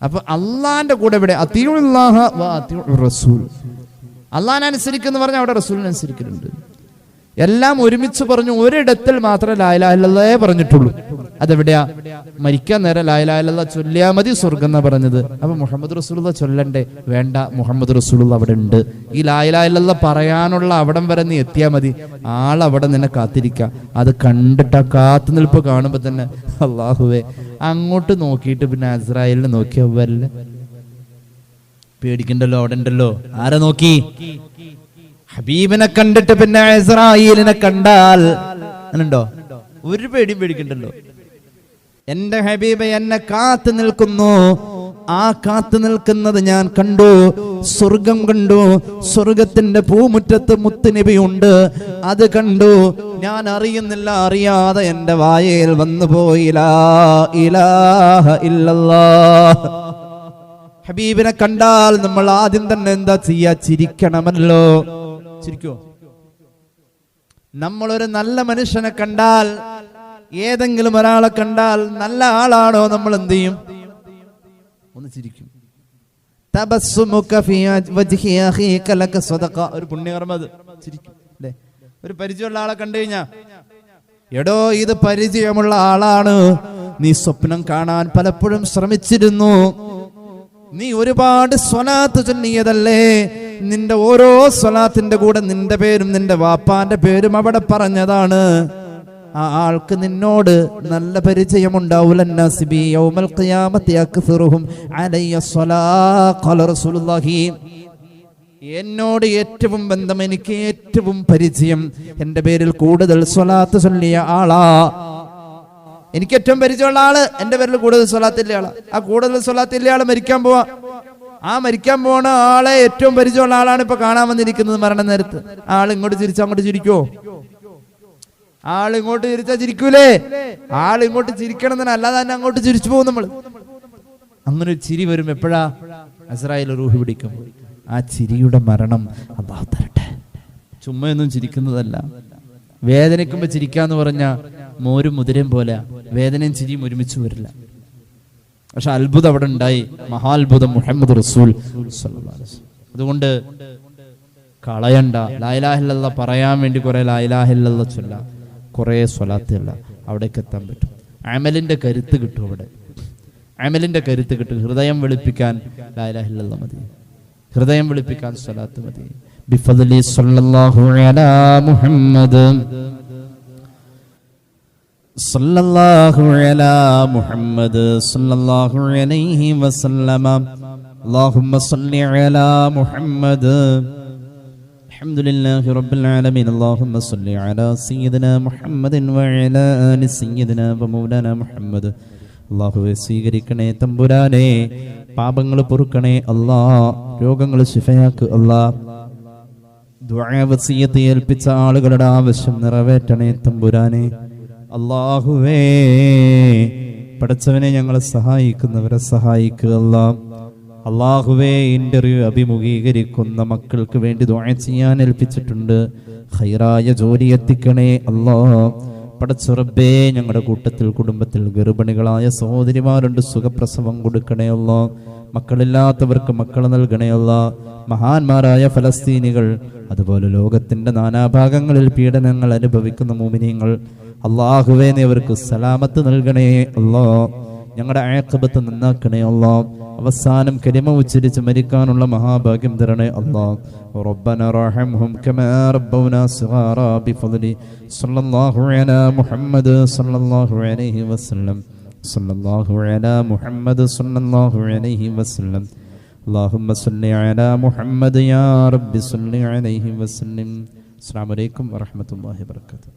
അപ്പൊ അള്ളാന്റെ കൂടെ ഇവിടെ അത്തിയുല്ലാഹ വ അത്തിയുർ റസൂൽ, അള്ളാഹനെ അനുസരിക്കുന്നു പറഞ്ഞാൽ അവിടെ റസൂലിനെ അനുസരിക്കുന്നുണ്ട്. എല്ലാം ഒരുമിച്ച് പറഞ്ഞു. ഒരിടത്തിൽ മാത്രമേ ലാ ഇലാഹ ഇല്ലല്ലാഹേ പറഞ്ഞിട്ടുള്ളൂ. അതെവിടെയാ? മരിക്കാൻ നേരം ലാ ഇലാഹ ഇല്ലല്ലാഹ് ചൊല്ലിയാ മതി സ്വർഗ്ഗം എന്നാ പറഞ്ഞത്. അപ്പൊ മുഹമ്മദ് റസൂലുള്ളാഹ് ചൊല്ലണ്ടേ? വേണ്ട, മുഹമ്മദ് റസൂലുള്ളാഹ് അവിടെ ഉണ്ട്. ഈ ലാ ഇലാഹ ഇല്ലല്ലാഹ് പറയാനുള്ള അവിടം വരെ നീ എത്തിയാ മതി. ആളവിടെ നിന്നെ കാത്തിരിക്കാം. അത് കണ്ടിട്ട് ആ കാത്തു നിൽപ്പ് കാണുമ്പോ തന്നെ അല്ലാഹുവേ, അങ്ങോട്ട് നോക്കിയിട്ട് പിന്നെ അസ്രായേലിനെ നോക്കിയ വല്ല പേടിക്കണ്ടല്ലോ, അവിടെ ഉണ്ടല്ലോ. ആരെ നോക്കി? ഹബീബിനെ കണ്ടിട്ട് പിന്നെ ഇസ്രായേലിനെ കണ്ടാൽ ഉണ്ടോ? ഒരു പേടിയും പേടിക്കണ്ടല്ലോ. എന്റെ ഹബീബ് എന്നെ കാത്തു നിൽക്കുന്നു. ആ കാത്തു നിൽക്കുന്നത് ഞാൻ കണ്ടു. സ്വർഗം കണ്ടു. സ്വർഗത്തിന്റെ പൂമുറ്റത്ത് മുത്തുനബി ഉണ്ട്. അത് കണ്ടു. ഞാൻ അറിയുന്നില്ല, അറിയാതെ എന്റെ വായയിൽ വന്നു പോയി ലാ ഇലാഹ ഇല്ലല്ലാഹ്. ഹബീബിനെ കണ്ടാൽ നമ്മൾ ആദ്യം തന്നെ എന്താ ചെയ്യാ? ചിരിക്കണമല്ലോ. ചിരിക്കോ? നമ്മളൊരു നല്ല മനുഷ്യനെ കണ്ടാൽ, ഏതെങ്കിലും ഒരാളെ കണ്ടാൽ നല്ല ആളാണോ, നമ്മൾ എന്ത് ചെയ്യും? ഒന്ന് ചിരിക്കും. ഒരു പുണ്യകർമ്മ. അത് ചിരിക്കും അല്ലേ? ഒരു പരിചയമുള്ള ആളെ കണ്ടു കഴിഞ്ഞാ, എടോ ഇത് പരിചയമുള്ള ആളാണ്, നീ സ്വപ്നം കാണാൻ പലപ്പോഴും ശ്രമിച്ചിരുന്നു, നീ ഒരുപാട് സ്വലാത്ത് ചൊല്ലിയതല്ലേ, നിന്റെ ഓരോ സ്വലാത്തിന്റെ കൂടെ നിന്റെ പേരും നിന്റെ വാപ്പാന്റെ പേരും അവിടെ പറഞ്ഞതാണ്. ആ ആൾക്ക് നിന്നോട് നല്ല പരിചയമുണ്ടാവൂല. എന്നോട് ഏറ്റവും ബന്ധം, എനിക്ക് ഏറ്റവും പരിചയം, എന്റെ പേരിൽ കൂടുതൽ സ്വലാത്ത് ചൊല്ലിയ ആളാ. എനിക്ക് ഏറ്റവും പരിചയമുള്ള ആള് എന്റെ പേരിൽ കൂടുതൽ സ്വലാത്തില്ല ആളാ. ആ കൂടുതൽ സ്വലാത്തില്ല ആള് മരിക്കാൻ പോവാ. ആ മരിക്കാൻ പോണ ആളെ ഏറ്റവും പരിചയമുള്ള ആളാണ് ഇപ്പൊ കാണാൻ വന്നിരിക്കുന്നത് മരണ നേരത്ത്. ആൾ ഇങ്ങോട്ട് ചിരിച്ചാ അങ്ങോട്ട് ചിരിക്കോ? ആൾ ഇങ്ങോട്ട് ചിരിച്ചാ ചിരിക്കൂലേ? ആൾ ഇങ്ങോട്ട് ചിരിക്കണം തന്നെ, അല്ലാതെ തന്നെ അങ്ങോട്ട് ചിരിച്ചു പോകും നമ്മൾ. അങ്ങനെ ഒരു ചിരി വരും. എപ്പോഴാ? അസ്രായേൽ റൂഹ് പിടിക്കും. ആ ചിരിയുടെ മരണം അല്ലാഹു തരട്ടെ. ചുമ്മയൊന്നും ചിരിക്കുന്നതല്ല. വേദനിക്കുമ്പോ ചിരിക്കാന്ന് പറഞ്ഞ മോരും മുതിരയും പോലെ വേദനയും ചിരിയും ഒരുമിച്ച് വരില്ല. പക്ഷെ അത്ഭുതം അവിടെ ഉണ്ടായി, മഹാത്ഭുതം മുഹമ്മദ് റസൂൽ സല്ലല്ലാഹു അലൈഹി വസല്ലം. അതുകൊണ്ട് കളയണ്ട. ലാ ഇലാഹ ഇല്ലല്ലാഹ് പറയാൻ വേണ്ടി കുറെ ലാ ഇലാഹ ഇല്ലല്ലാഹ് ചൊല്ലാം, കുറെ സ്വലാത്ത് ചൊല്ലാം, അവിടേക്ക് എത്താൻ പറ്റും. അമലിന്റെ കരുത്ത് കിട്ടും. അവിടെ അമലിന്റെ കരുത്ത് കിട്ടും. ഹൃദയം വെളുപ്പിക്കാൻ ലാ ഇലാഹ ഇല്ലല്ലാഹ് മതി, ഹൃദയം വെളുപ്പിക്കാൻ സ്വലാത്ത് മതി. ബിഫദ്ലി സല്ലല്ലാഹു അലാ മുഹമ്മദ് സല്ലല്ലാഹു അലാ മുഹമ്മദ് സല്ലല്ലാഹു അലൈഹി വസല്ലമ. അല്ലാഹുമ്മ സല്ലി അലാ മുഹമ്മദ്. അൽഹംദുലില്ലാഹി റബ്ബിൽ ആലമീൻ. അല്ലാഹുമ്മ സല്ലി അലാ സയ്യിദിനാ മുഹമ്മദിൻ വഅലാ ആലി സയ്യിദിനാ വമൗലാനാ മുഹമ്മദ്. അല്ലാഹുവേ സ്വീകരിക്കണേ തമ്പുരാനെ, പാപങ്ങൾ പൊറുക്കണേ അല്ലാ, രോഗങ്ങൾ ശിഫയാക്ക് അല്ലാ. ദുആ വസിയത്ത് ഏൽപ്പിച്ച ആളുകളുടെ ആവശ്യം നിറവേറ്റണേ തമ്പുരാനെ. അല്ലാഹുവേ പടച്ചവനെ ഞങ്ങളെ സഹായിക്കുന്നവരെ സഹായിക്കുക അല്ലാ. അല്ലാഹുവേ ഇന്റർവ്യൂ അഭിമുഖീകരിക്കുന്ന മക്കൾക്ക് വേണ്ടി ദുആ ചെയ്യാൻ ഏൽപ്പിച്ചിട്ടുണ്ട്. ഖൈറായ ജോലി എത്തിക്കണേ അല്ലാ. പടച്ച റബ്ബേ ഞങ്ങളുടെ കൂട്ടത്തിൽ കുടുംബത്തിൽ ഗർഭിണികളായ സഹോദരിമാരുണ്ട്, സുഖപ്രസവം കൊടുക്കണേ അല്ലാ. മക്കളില്ലാത്തവർക്ക് മക്കളെ നൽകണേ അല്ലാ. മഹാന്മാരായ ഫലസ്തീനികൾ, അതുപോലെ ലോകത്തിന്റെ നാനാഭാഗങ്ങളിൽ പീഡനങ്ങൾ അനുഭവിക്കുന്ന മുഅ്മിനീങ്ങൾ, അല്ലാഹുവേ നീ അവർക്ക് സലാമത്ത് നൽകണേ അല്ലാ. ഞങ്ങളുടെ ആഖിബത്ത് നന്നാക്കണേ അല്ലാ. അവസാനം കലിമ ഉച്ചരിച്ച് മരിക്കാനുള്ള മഹാഭാഗ്യം തരണേ അല്ലാ. റബ്ബനാ റഹംഹും കമാ റബ്ബൗനാ സിഗാറാ ബിഫദ്ലി സല്ലല്ലാഹു അലാ മുഹമ്മദ് സല്ലല്ലാഹു അലൈഹി വസല്ലം. സല്ലല്ലാഹു അലാ മുഹമ്മദ് സല്ലല്ലാഹു അലൈഹി വസല്ലം. അല്ലാഹുമ്മ സല്ലി അലാ മുഹമ്മദ് യാ റബ്ബി സല്ലി അലൈഹി വസല്ലം. അസ്സലാമു അലൈക്കും വറഹ്മത്തുള്ളാഹി വബറകാതുഹു.